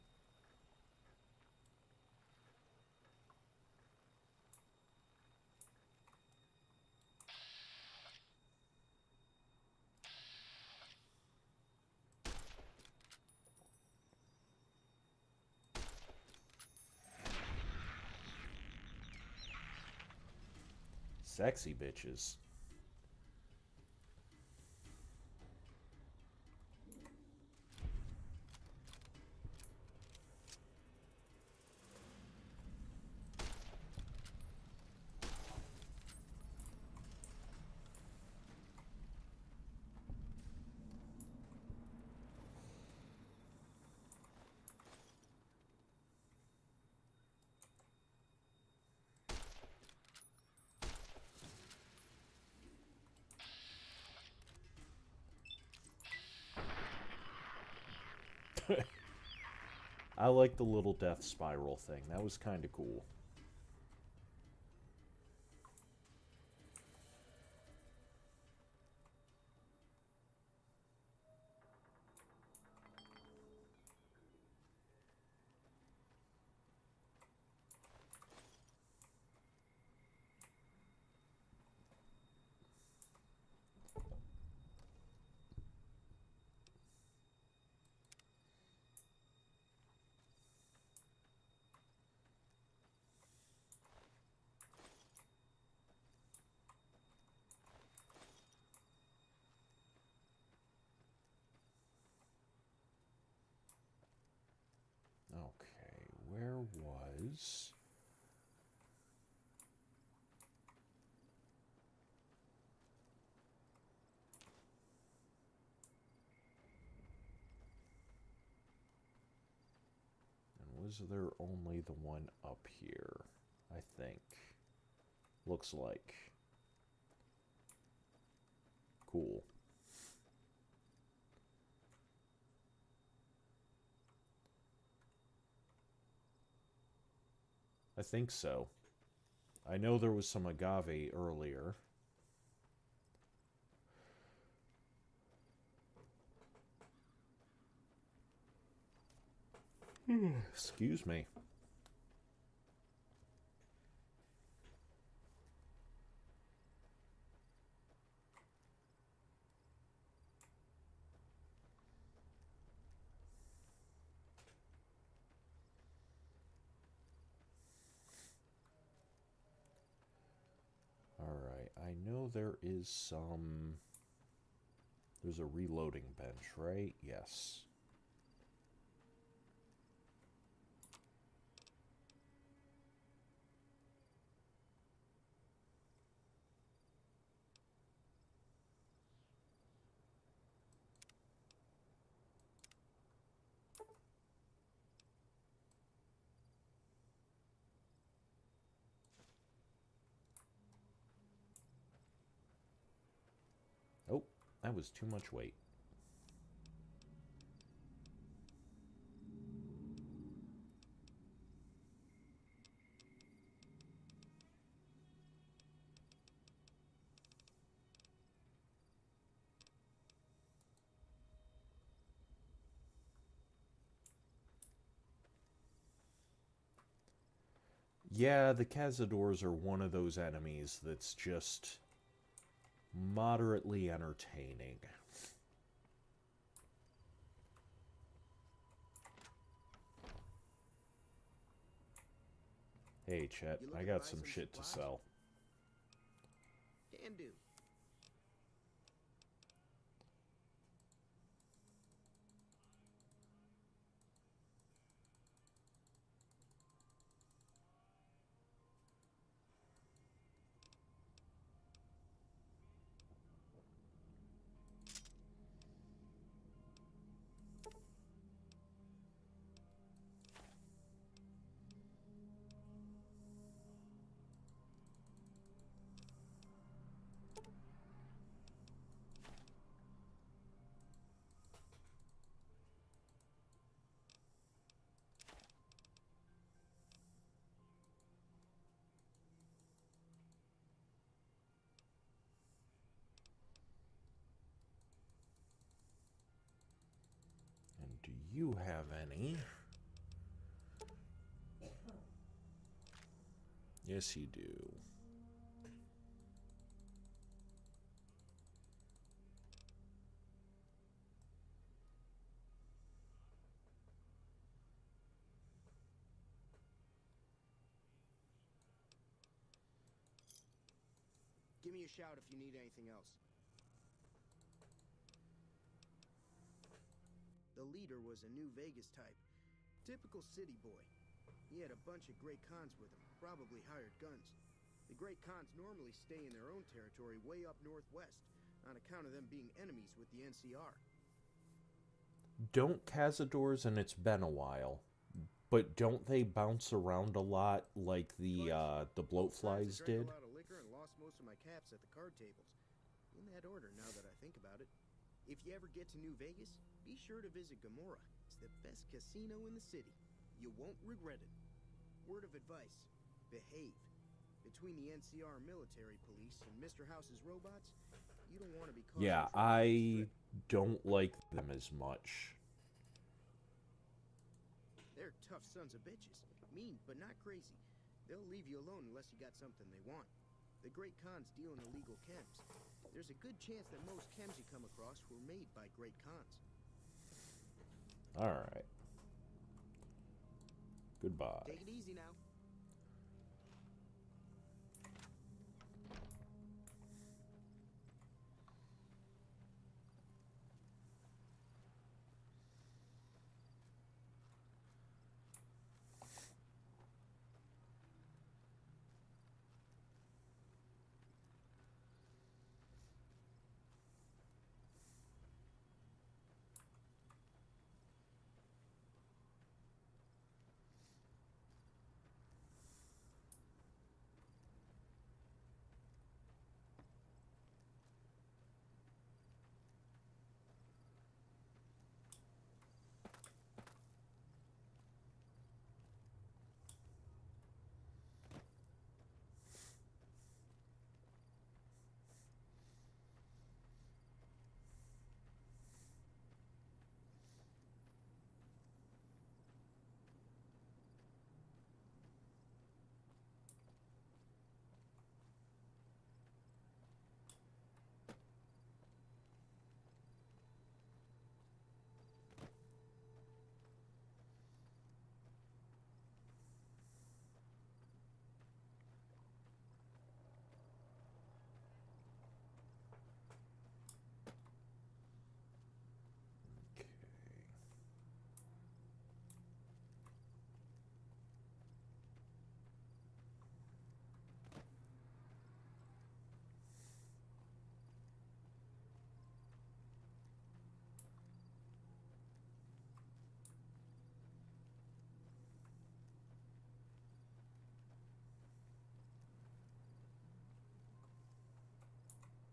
Sexy bitches. I like the little death spiral thing. That was kind of cool. where was... And was there only the one up here? I think. Looks like. Cool. I think so. I know there was some agave earlier. Excuse me. Alright, I know there is some... There's a reloading bench, right? Yes. Oh, that was too much weight. Yeah, the cazadors are one of those enemies that's just moderately entertaining. Hey, Chet, I got some shit to sell. Can do. And do you have any? Yes, you do. Give me a shout if you need anything else. The leader was a New Vegas type. Typical city boy. He had a bunch of Great Khans with him, probably hired guns. The Great Khans normally stay in their own territory way up northwest, on account of them being enemies with the NCR. Don't cazadors, and it's been a while, but don't they bounce around a lot like the bloatflies did? I drank a lot of liquor and lost most of my caps at the card tables. In that order, now that I think about it. If you ever get to New Vegas, be sure to visit Gomorrah. It's the best casino in the city. You won't regret it. Word of advice, behave. Between the NCR military police and Mr. House's robots, you don't want to be caught. Yeah, I don't like them as much. They're tough sons of bitches. Mean, but not crazy. They'll leave you alone unless you got something they want. The Great Khans deal in illegal chems. There's a good chance that most chems you come across were made by Great Khans. Alright. Goodbye. Take it easy now.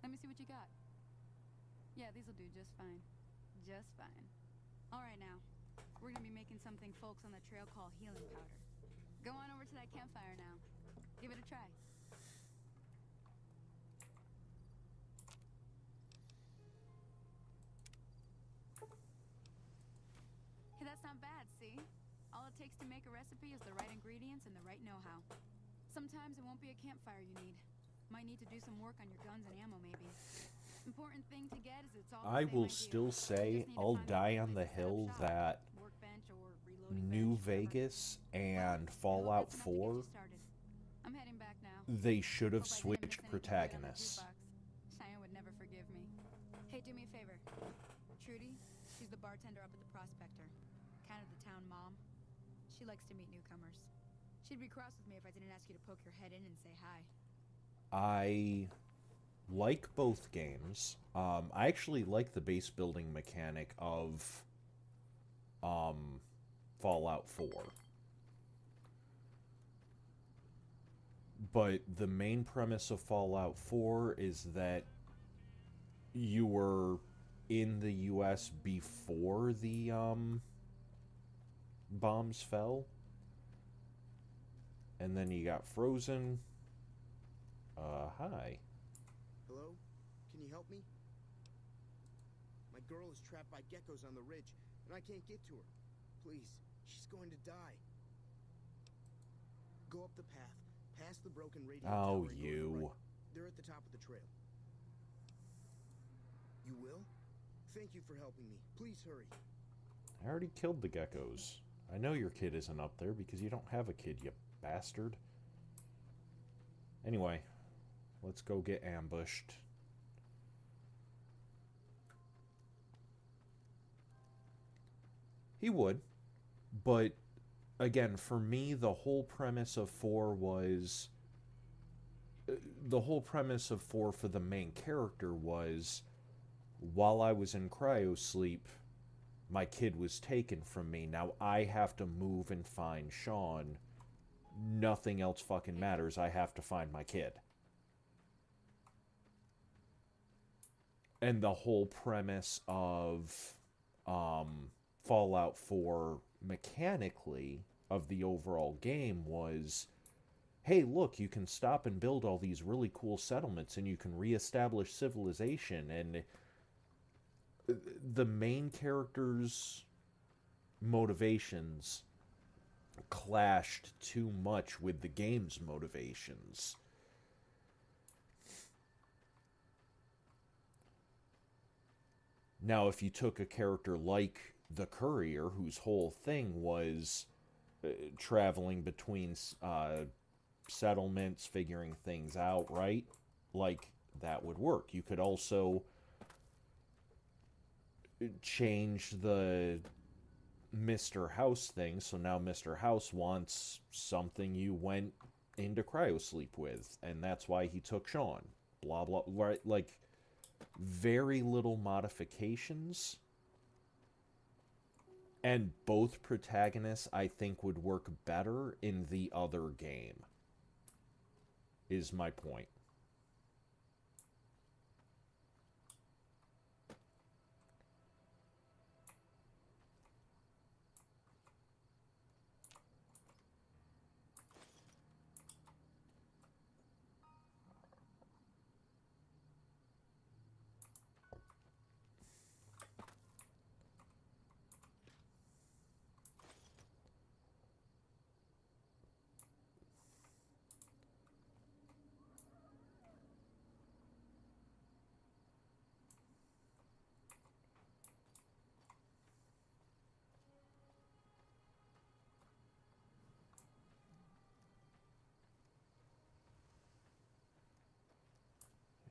Let me see what you got. Yeah, these'll do just fine. Just fine. All right now. We're gonna be making something folks on the trail call healing powder. Go on over to that campfire now. Give it a try. Hey, that's not bad, see? All it takes to make a recipe is the right ingredients and the right know-how. Sometimes it won't be a campfire you need. Might need to do some work on your guns and ammo, maybe. Important thing to get is it's all the I same will idea. still You say just need to I'll find the die right on place the to set up hill shop. that Workbench or reloading New bench, whatever. Vegas and Well, Fallout I hope that's enough to get 4, you started. I'm heading back now. they should have Hope I didn't switched miss anything good on the protagonists. jukebox. Cheyenne would never forgive me. Hey, do me a favor. Trudy, she's the bartender up at the Prospector. Kind of the town mom. She likes to meet newcomers. She'd be cross with me if I didn't ask you to poke your head in and say hi. I like both games. I actually like the base building mechanic of Fallout 4. But the main premise of Fallout 4 is that you were in the US before the bombs fell. And then you got frozen. Hi. Hello? Can you help me? My girl is trapped by geckos on the ridge, and I can't get to her. Please, she's going to die. Go up the path, past the broken radio Oh, tower and go to the you. right. They're at the top of the trail. You will? Thank you for helping me. Please hurry. I already killed the geckos. I know your kid isn't up there because you don't have a kid, you bastard. Anyway, let's go get ambushed. He would, but again, for me, the whole premise of 4 was... The whole premise of 4 for the main character was, while I was in cryosleep, my kid was taken from me. Now I have to move and find Sean. Nothing else fucking matters. I have to find my kid. And the whole premise of Fallout 4 mechanically of the overall game was, hey, look, you can stop and build all these really cool settlements and you can reestablish civilization. And the main character's motivations clashed too much with the game's motivations. Now, if you took a character like the Courier, whose whole thing was traveling between settlements, figuring things out, right? Like, that would work. You could also change the Mr. House thing, so now Mr. House wants something you went into cryosleep with, and that's why he took Sean. Blah, blah, right? Like, very little modifications. And both protagonists, I think, would work better in the other game, is my point.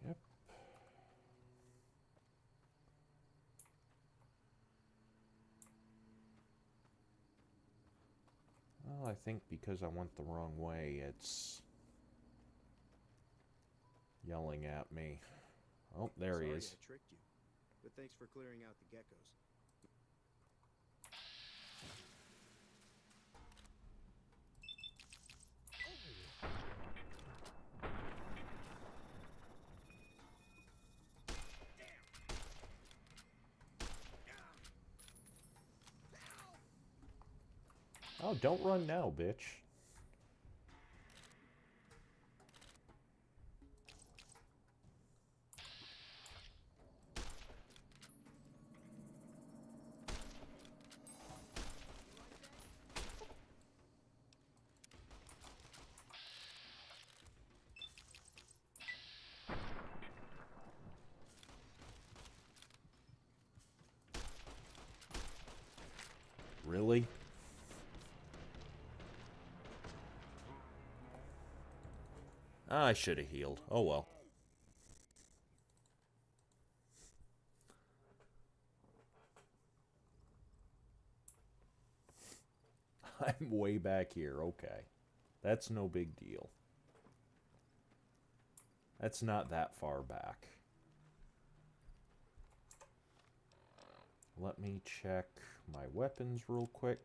Yep. Well, I think because I went the wrong way, it's yelling at me. Oh, there he Sorry is. I tricked you, but thanks for clearing out the geckos. Oh, don't run now, bitch. Really? I should have healed. Oh well. I'm way back here. Okay. That's no big deal. That's not that far back. Let me check my weapons real quick.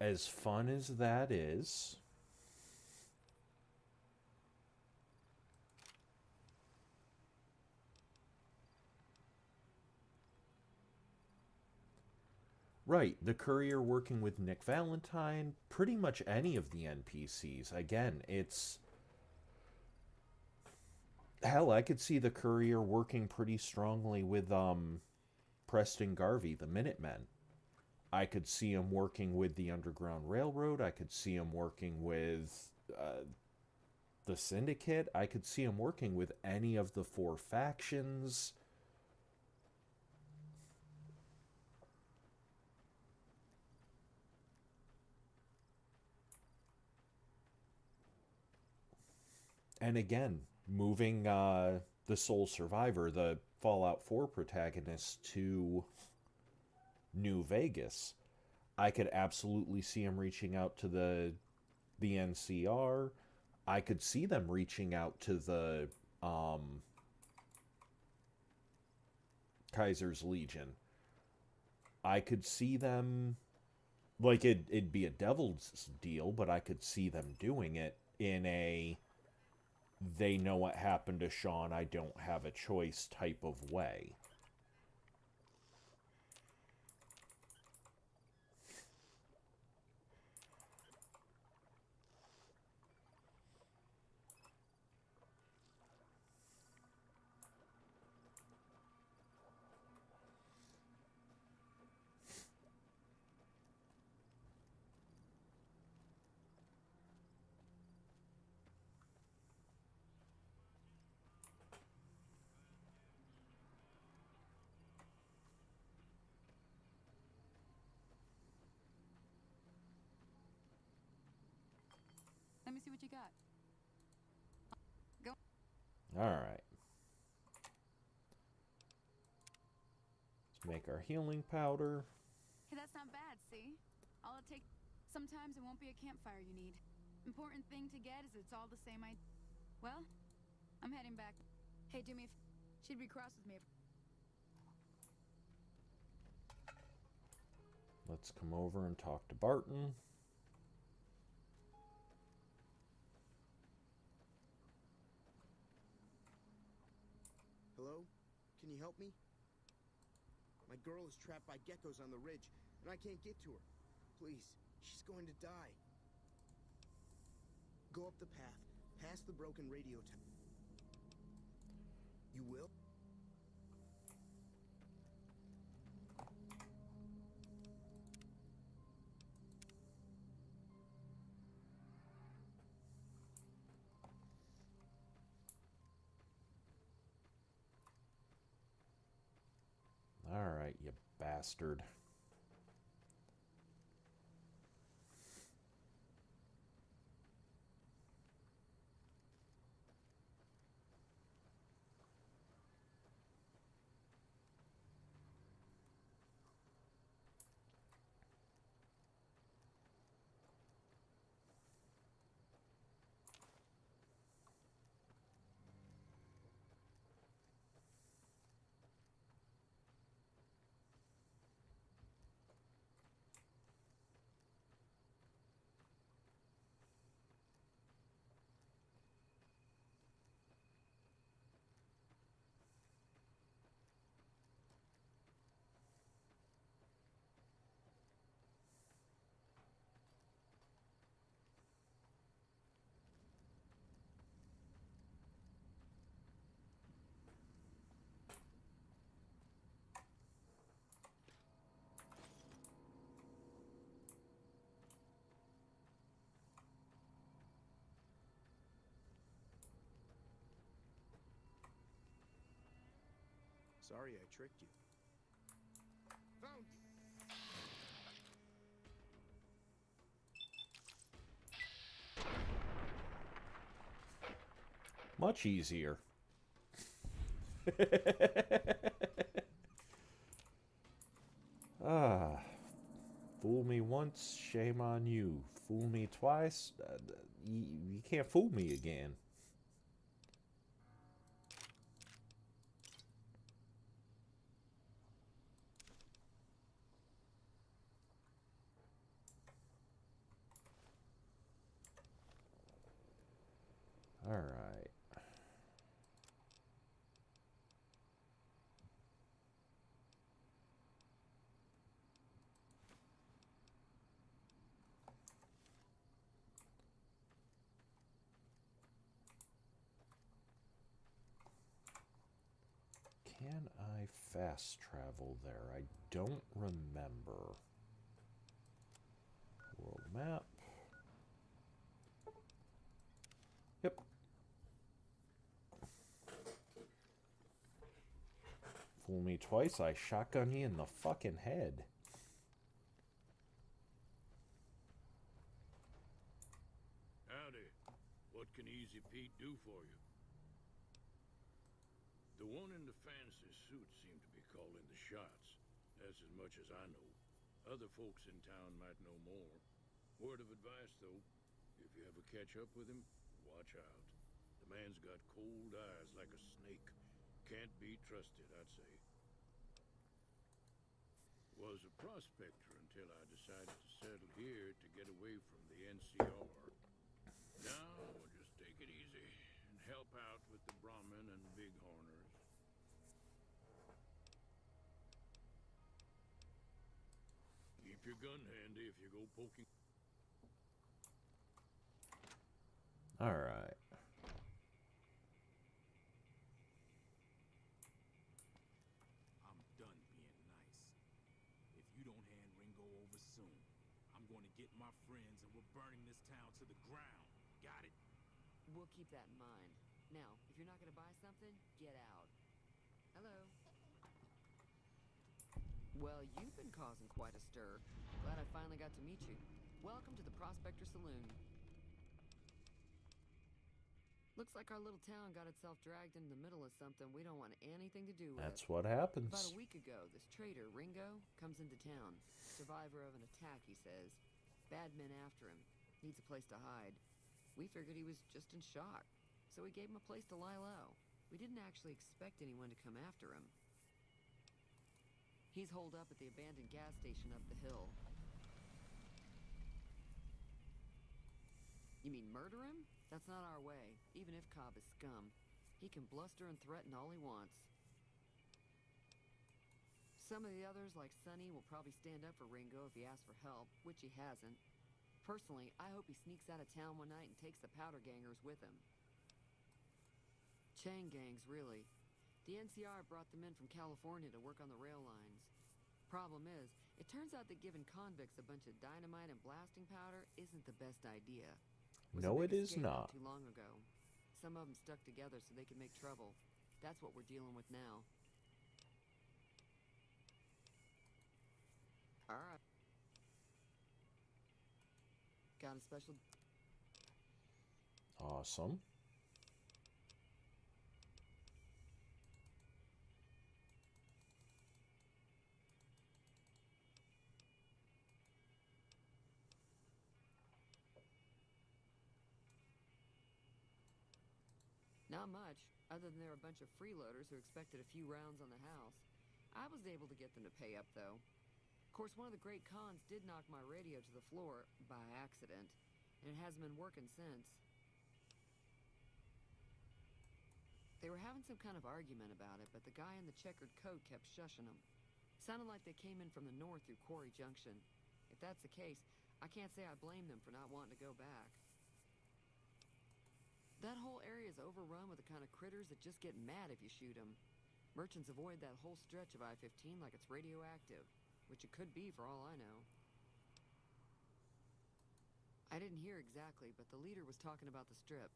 As fun as that is, right, the courier working with Nick Valentine, pretty much any of the NPCs. Again, it's... Hell, I could see the courier working pretty strongly with Preston Garvey, the Minutemen. I could see him working with the Underground Railroad. I could see him working with the Syndicate. I could see him working with any of the 4 factions. And again, moving the sole survivor, the Fallout 4 protagonist, to New Vegas, I could absolutely see him reaching out to the NCR. I could see them reaching out to the Kaiser's Legion. I could see them, like, it'd be a devil's deal, but I could see them doing it in a they know what happened to Sean, I don't have a choice type of way. Let me see what you got. Go. Alright. Let's make our healing powder. Hey, that's not bad, see? All it takes... Sometimes it won't be a campfire you need. Important thing to get is it's all the same Well, I'm heading back. Hey, do me she'd be cross with me if... Let's come over and talk to Barton. Hello? Can you help me? My girl is trapped by geckos on the ridge, and I can't get to her. Please, she's going to die. Go up the path, past the broken radio tower. You will? Alright, you bastard. Sorry I tricked you. Found you. Much easier. Ah. Fool me once, shame on you. Fool me twice, you can't fool me again. All right. Can I fast travel there? I don't remember. World map. Yep. Fool me twice, I shotgun you in the fucking head. Howdy. What can Easy Pete do for you? The one in the fancy suit seemed to be calling the shots. That's as much as I know. Other folks in town might know more. Word of advice, though, if you ever catch up with him, watch out. The man's got cold eyes like a snake. Can't be trusted, I'd say. Was a prospector until I decided to settle here to get away from the NCR. Now, we'll just take it easy and help out with the Brahmin and Bighorners. Keep your gun handy if you go poking. All right. I'm done being nice. If you don't hand Ringo over soon, I'm going to get my friends and we're burning this town to the ground. Got it? We'll keep that in mind. Now, if you're not going to buy something, get out. Hello. Well, you've been causing quite a stir. Glad I finally got to meet you. Welcome to the Prospector Saloon. Looks like our little town got itself dragged into the middle of something we don't want anything to do with. That's what happens. About a week ago, this trader, Ringo, comes into town. Survivor of an attack, he says. Bad men after him. Needs a place to hide. We figured he was just in shock, so we gave him a place to lie low. We didn't actually expect anyone to come after him. He's holed up at the abandoned gas station up the hill. You mean murder him? That's not our way, even if Cobb is scum. He can bluster and threaten all he wants. Some of the others, like Sonny, will probably stand up for Ringo if he asks for help, which he hasn't. Personally, I hope he sneaks out of town one night and takes the powder gangers with him. Chain gangs, really. The NCR brought them in from California to work on the rail lines. Problem is, it turns out that giving convicts a bunch of dynamite and blasting powder isn't the best idea. No, it is not. Too long ago. Some of them stuck together so they could make trouble. That's what we're dealing with now. All right. Got a special... Awesome. Not much, other than they're a bunch of freeloaders who expected a few rounds on the house. I was able to get them to pay up, though. Of course, one of the great cons did knock my radio to the floor by accident, and it hasn't been working since. They were having some kind of argument about it, but the guy in the checkered coat kept shushing them. Sounded like they came in from the north through Quarry Junction. If that's the case, I can't say I blame them for not wanting to go back. That whole area is overrun with the kind of critters that just get mad if you shoot them. Merchants avoid that whole stretch of I-15 like it's radioactive, which it could be for all I know. I didn't hear exactly, but the leader was talking about the strip.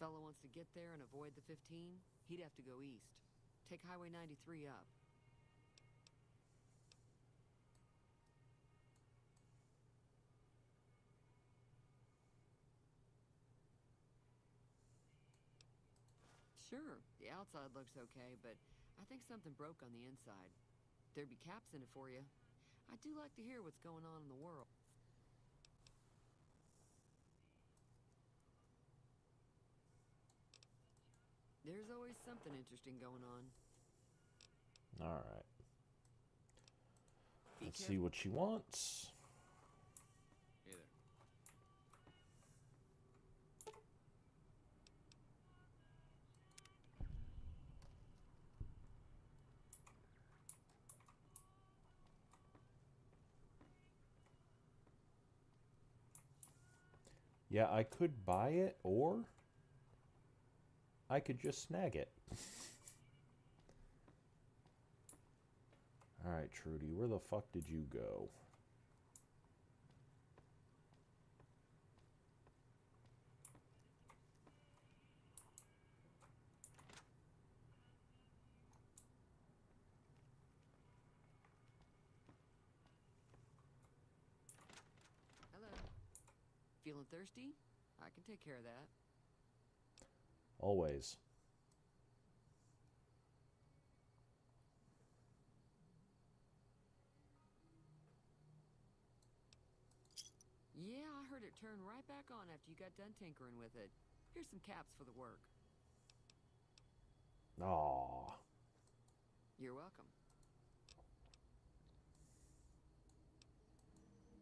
Fellow wants to get there and avoid the 15, he'd have to go east. Take Highway 93 up. Sure, the outside looks okay, but I think something broke on the inside. There'd be caps in it for you. I do like to hear what's going on in the world. There's always something interesting going on. Alright. Let's see what she wants. Hey there. Yeah, I could buy it, or I could just snag it. Alright, Trudy, where the fuck did you go? Hello. Feeling thirsty? I can take care of that. Always. Yeah, I heard it turn right back on after you got done tinkering with it. Here's some caps for the work. Aww. You're welcome.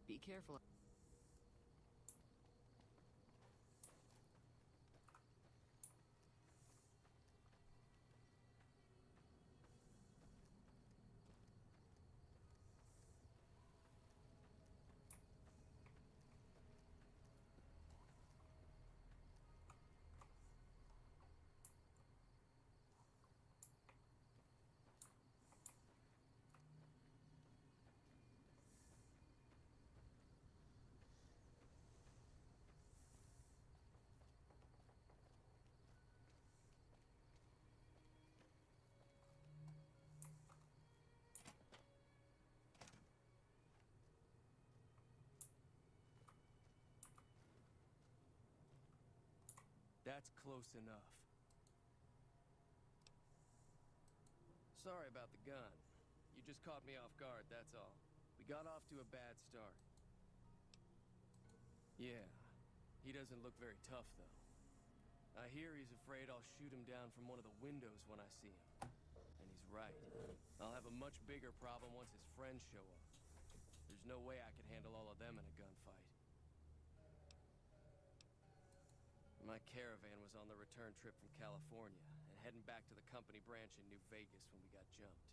Be careful. That's close enough. Sorry about the gun. You just caught me off guard, that's all. We got off to a bad start. Yeah, he doesn't look very tough, though. I hear he's afraid I'll shoot him down from one of the windows when I see him. And he's right. I'll have a much bigger problem once his friends show up. There's no way I could handle all of them in a gunfight. My caravan was on the return trip from California, and heading back to the company branch in New Vegas when we got jumped.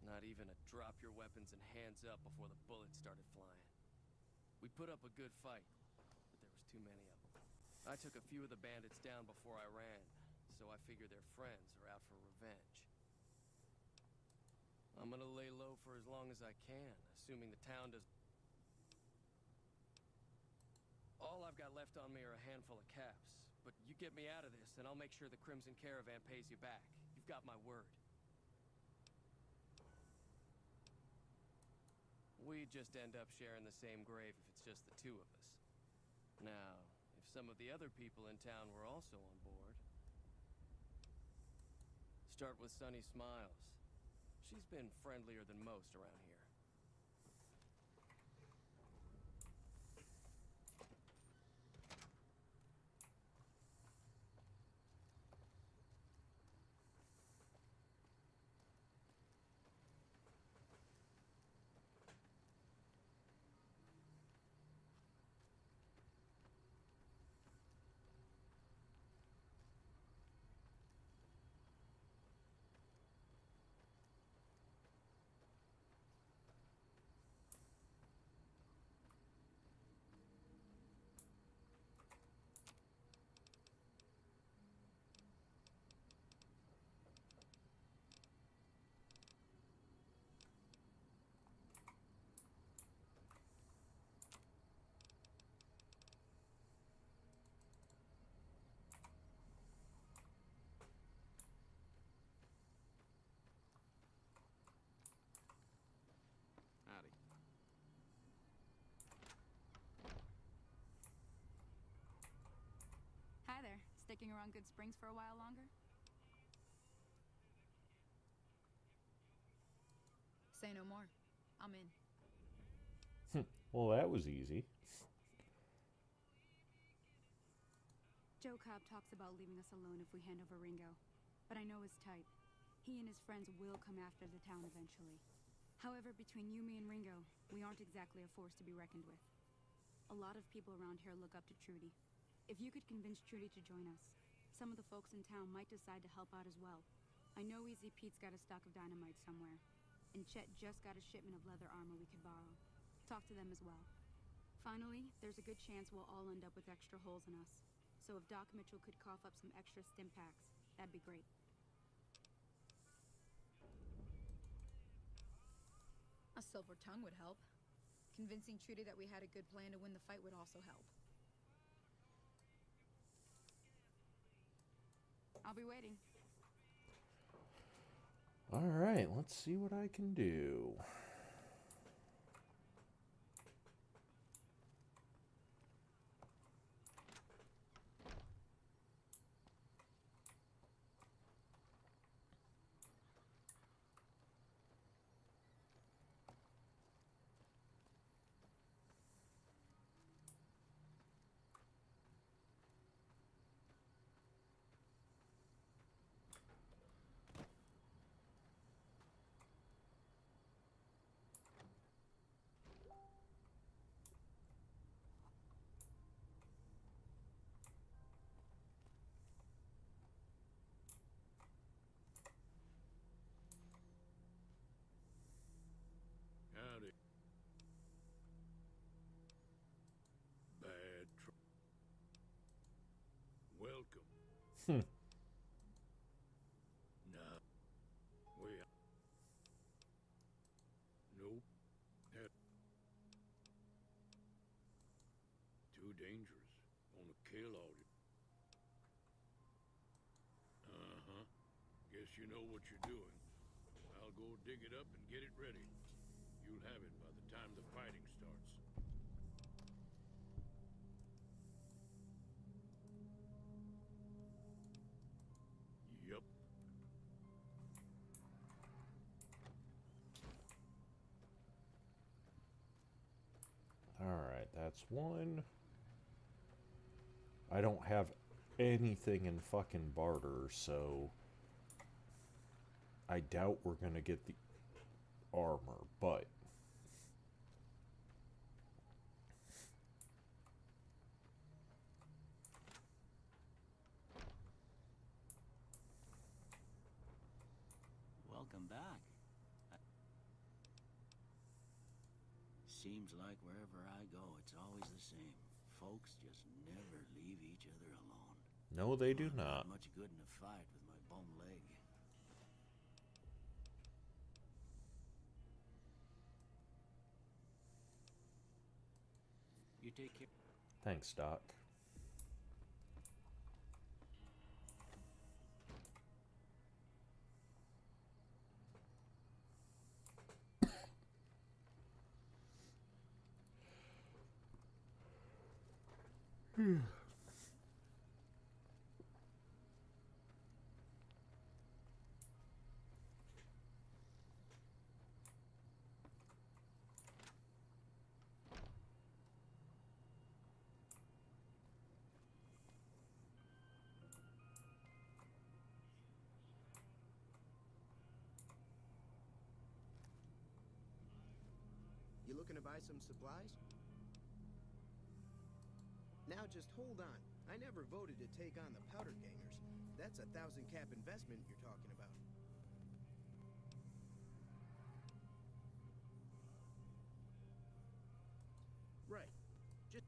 Not even a drop your weapons and hands up before the bullets started flying. We put up a good fight, but there was too many of them. I took a few of the bandits down before I ran, so I figure their friends are out for revenge. I'm gonna lay low for as long as I can, assuming the town does... All I've got left on me are a handful of caps. But you get me out of this, and I'll make sure the Crimson Caravan pays you back. You've got my word. We just end up sharing the same grave if it's just the two of us. Now, if some of the other people in town were also on board... Start with Sunny Smiles. She's been friendlier than most around here. sticking around Good Springs for a while longer? Say no more. I'm in. Well, that was easy. Joe Cobb talks about leaving us alone if we hand over Ringo, but I know his type. He and his friends will come after the town eventually. However, between you, me, and Ringo, we aren't exactly a force to be reckoned with. A lot of people around here look up to Trudy. If you could convince Trudy to join us, some of the folks in town might decide to help out as well. I know Easy Pete's got a stock of dynamite somewhere, and Chet just got a shipment of leather armor we could borrow. Talk to them as well. Finally, there's a good chance we'll all end up with extra holes in us. So if Doc Mitchell could cough up some extra stim packs, that'd be great. A silver tongue would help. Convincing Trudy that we had a good plan to win the fight would also help. I'll be waiting. All right, let's see what I can do. Howdy. Welcome. Nah. Nope. Too dangerous. Wanna kill all you. Uh-huh. Guess you know what you're doing. I'll go dig it up and get it ready. You'll have it by the time the fighting starts. Yup. Alright, that's one. I don't have anything in fucking barter, so I doubt we're gonna get the armor, but Welcome back. Seems like wherever I go, it's always the same. Folks just never leave each other alone. no, they do I'm not. much good in a fight with my bum leg. You take care. Thanks, Doc. You looking to buy some supplies? Now just hold on. I never voted to take on the powder gangers. That's a 1,000 cap investment you're talking about. Right. Just...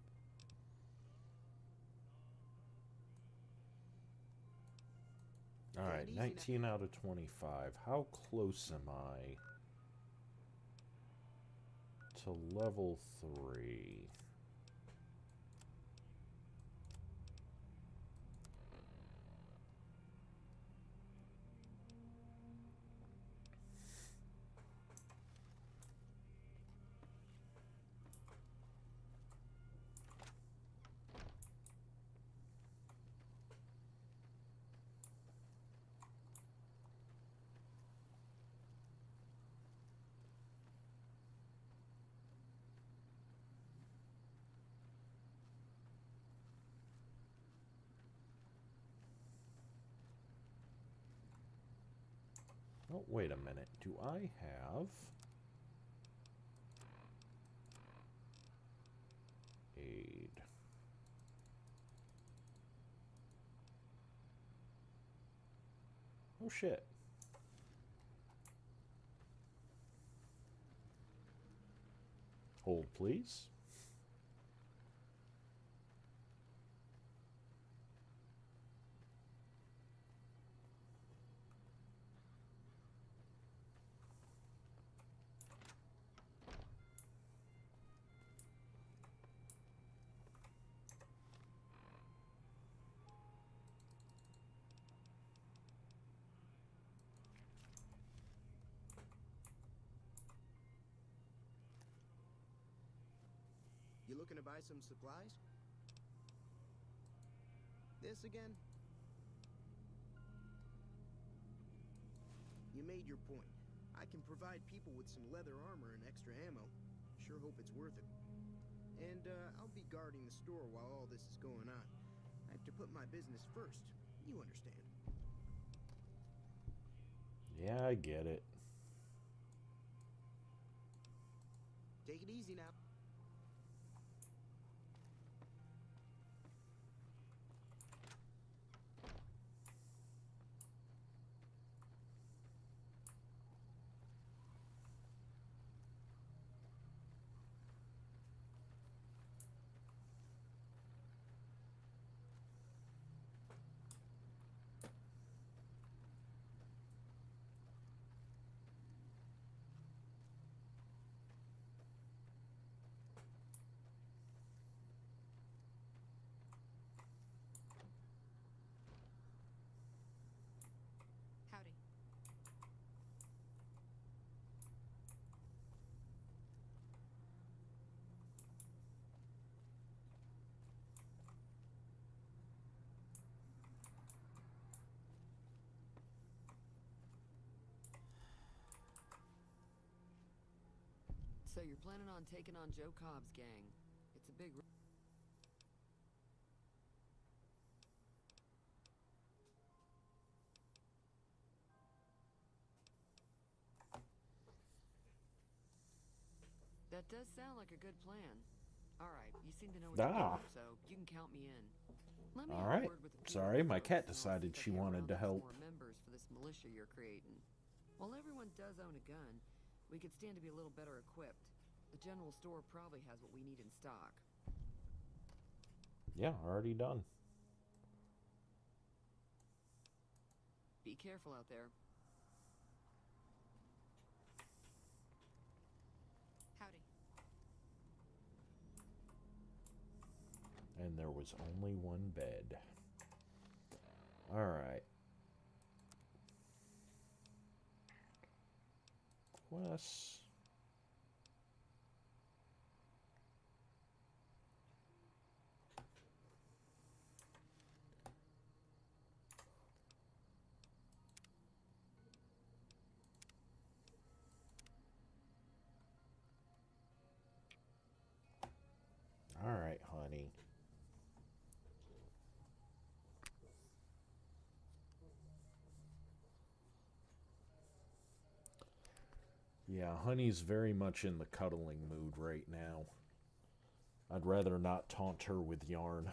Alright, 19 out of 25. How close am I to level 3? Oh, wait a minute. Do I have aid? Oh, shit. Hold, please. You looking to buy some supplies? This again? You made your point. I can provide people with some leather armor and extra ammo. Sure hope it's worth it. And, I'll be guarding the store while all this is going on. I have to put my business first. You understand. Yeah, I get it. Take it easy now. Howdy. So you're planning on taking on Joe Cobb's gang. It's a big... That does sound like a good plan. All right, you seem to know what you're doing, so you can count me in. Let me All have a right. word with the Sorry, my folks, cat and I'll see decided if I she can't wanted round to up some help. more members for this militia you're creating. While everyone does own a gun, we could stand to be a little better equipped. The general store probably has what we need in stock. Yeah, already done. Be careful out there. Howdy. And there was only one bed. Alright. Quests. Alright, honey. Yeah, Honey's very much in the cuddling mood right now. I'd rather not taunt her with yarn.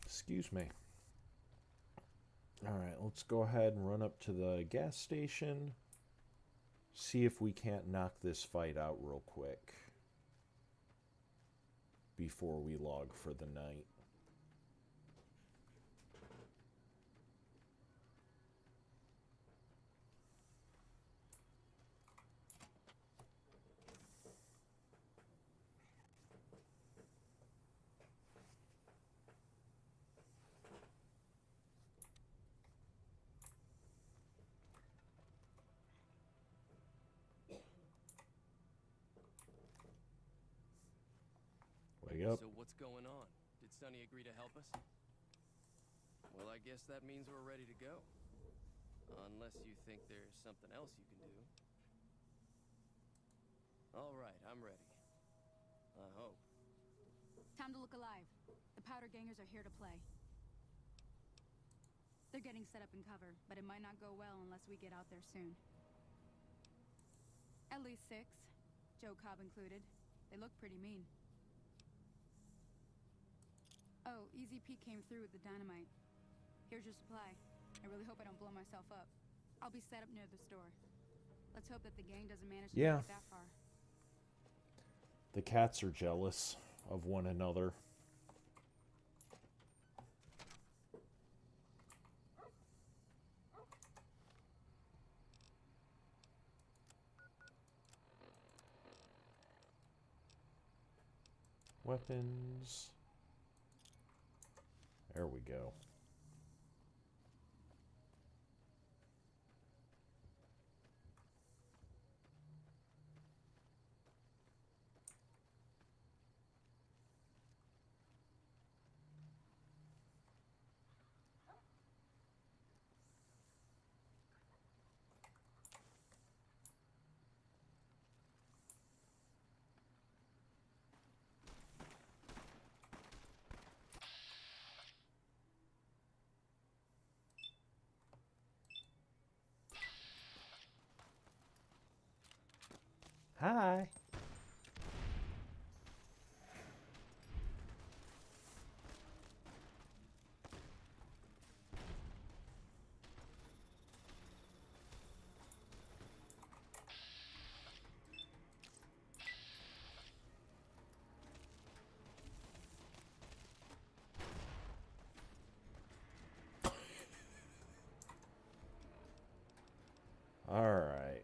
Excuse me. Alright, let's go ahead and run up to the gas station. See if we can't knock this fight out real quick before we log for the night. Wake up. So what's going on? Did Sonny agree to help us? Well, I guess that means we're ready to go. Unless you think there's something else you can do. All right, I'm ready. I hope. Time to look alive. The powder gangers are here to play. They're getting set up in cover, but it might not go well unless we get out there soon. At least 6, Joe Cobb included. They look pretty mean. Oh, Easy Pete came through with the dynamite. Here's your supply. I really hope I don't blow myself up. I'll be set up near the store. Let's hope that the gang doesn't manage to make it that far. The cats are jealous of one another. Weapons. There we go. Hi. All right.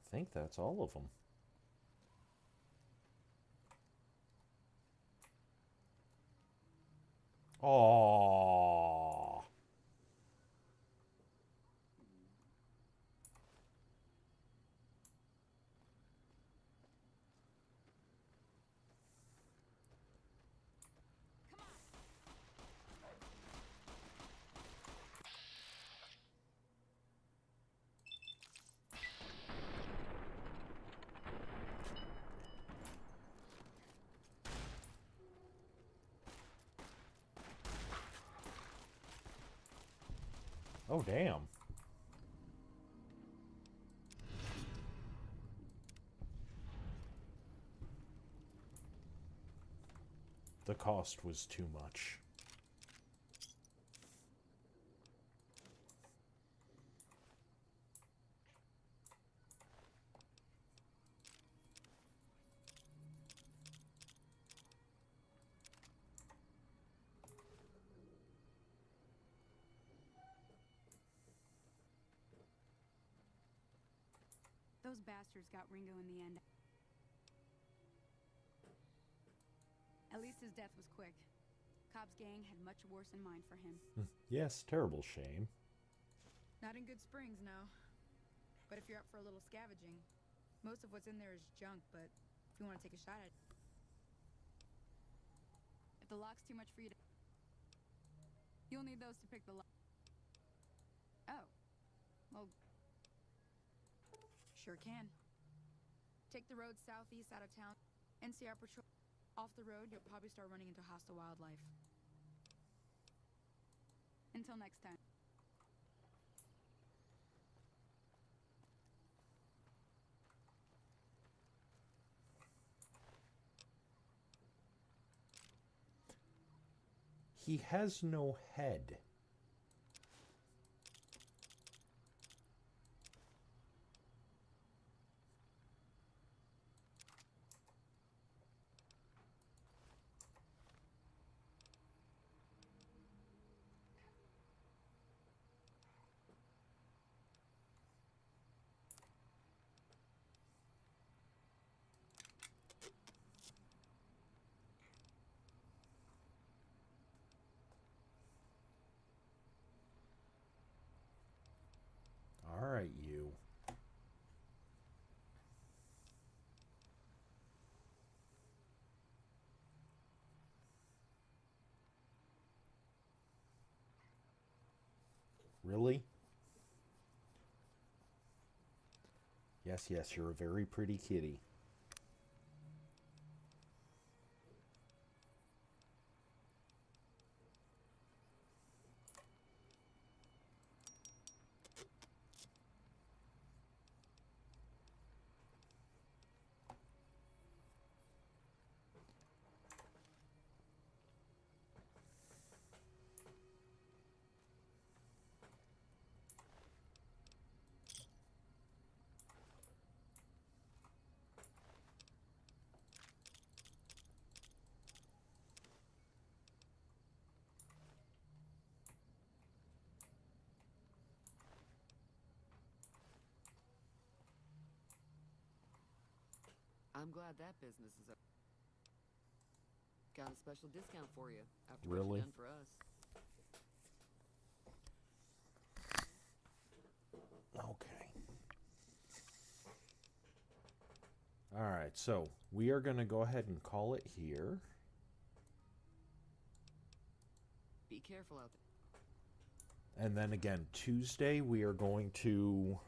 I think that's all of them. Aww. Oh, damn. The cost was too much. Those bastards got Ringo in the end. At least his death was quick. Cobb's gang had much worse in mind for him. Yes, terrible shame. Not in Good Springs, no. But if you're up for a little scavenging, most of what's in there is junk, but if you want to take a shot at it. If the lock's too much for you to... You'll need those to pick the lock. Oh. Well... Sure can. Take the road southeast out of town. NCR patrol. Off the road, you'll probably start running into hostile wildlife. Until next time. He has no head. Really? Yes, yes, you're a very pretty kitty. I'm glad that business is up. Got a special discount for you after what Really? you've done for us. Okay. Alright, so we are going to go ahead and call it here. Be careful out there. And then again, Tuesday, we are going to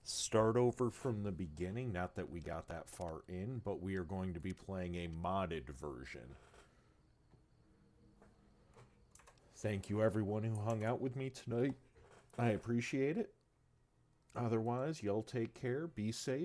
start over from the beginning. Not that we got that far in, but we are going to be playing a modded version. Thank you, everyone who hung out with me tonight. I appreciate it. Otherwise, y'all take care, be safe.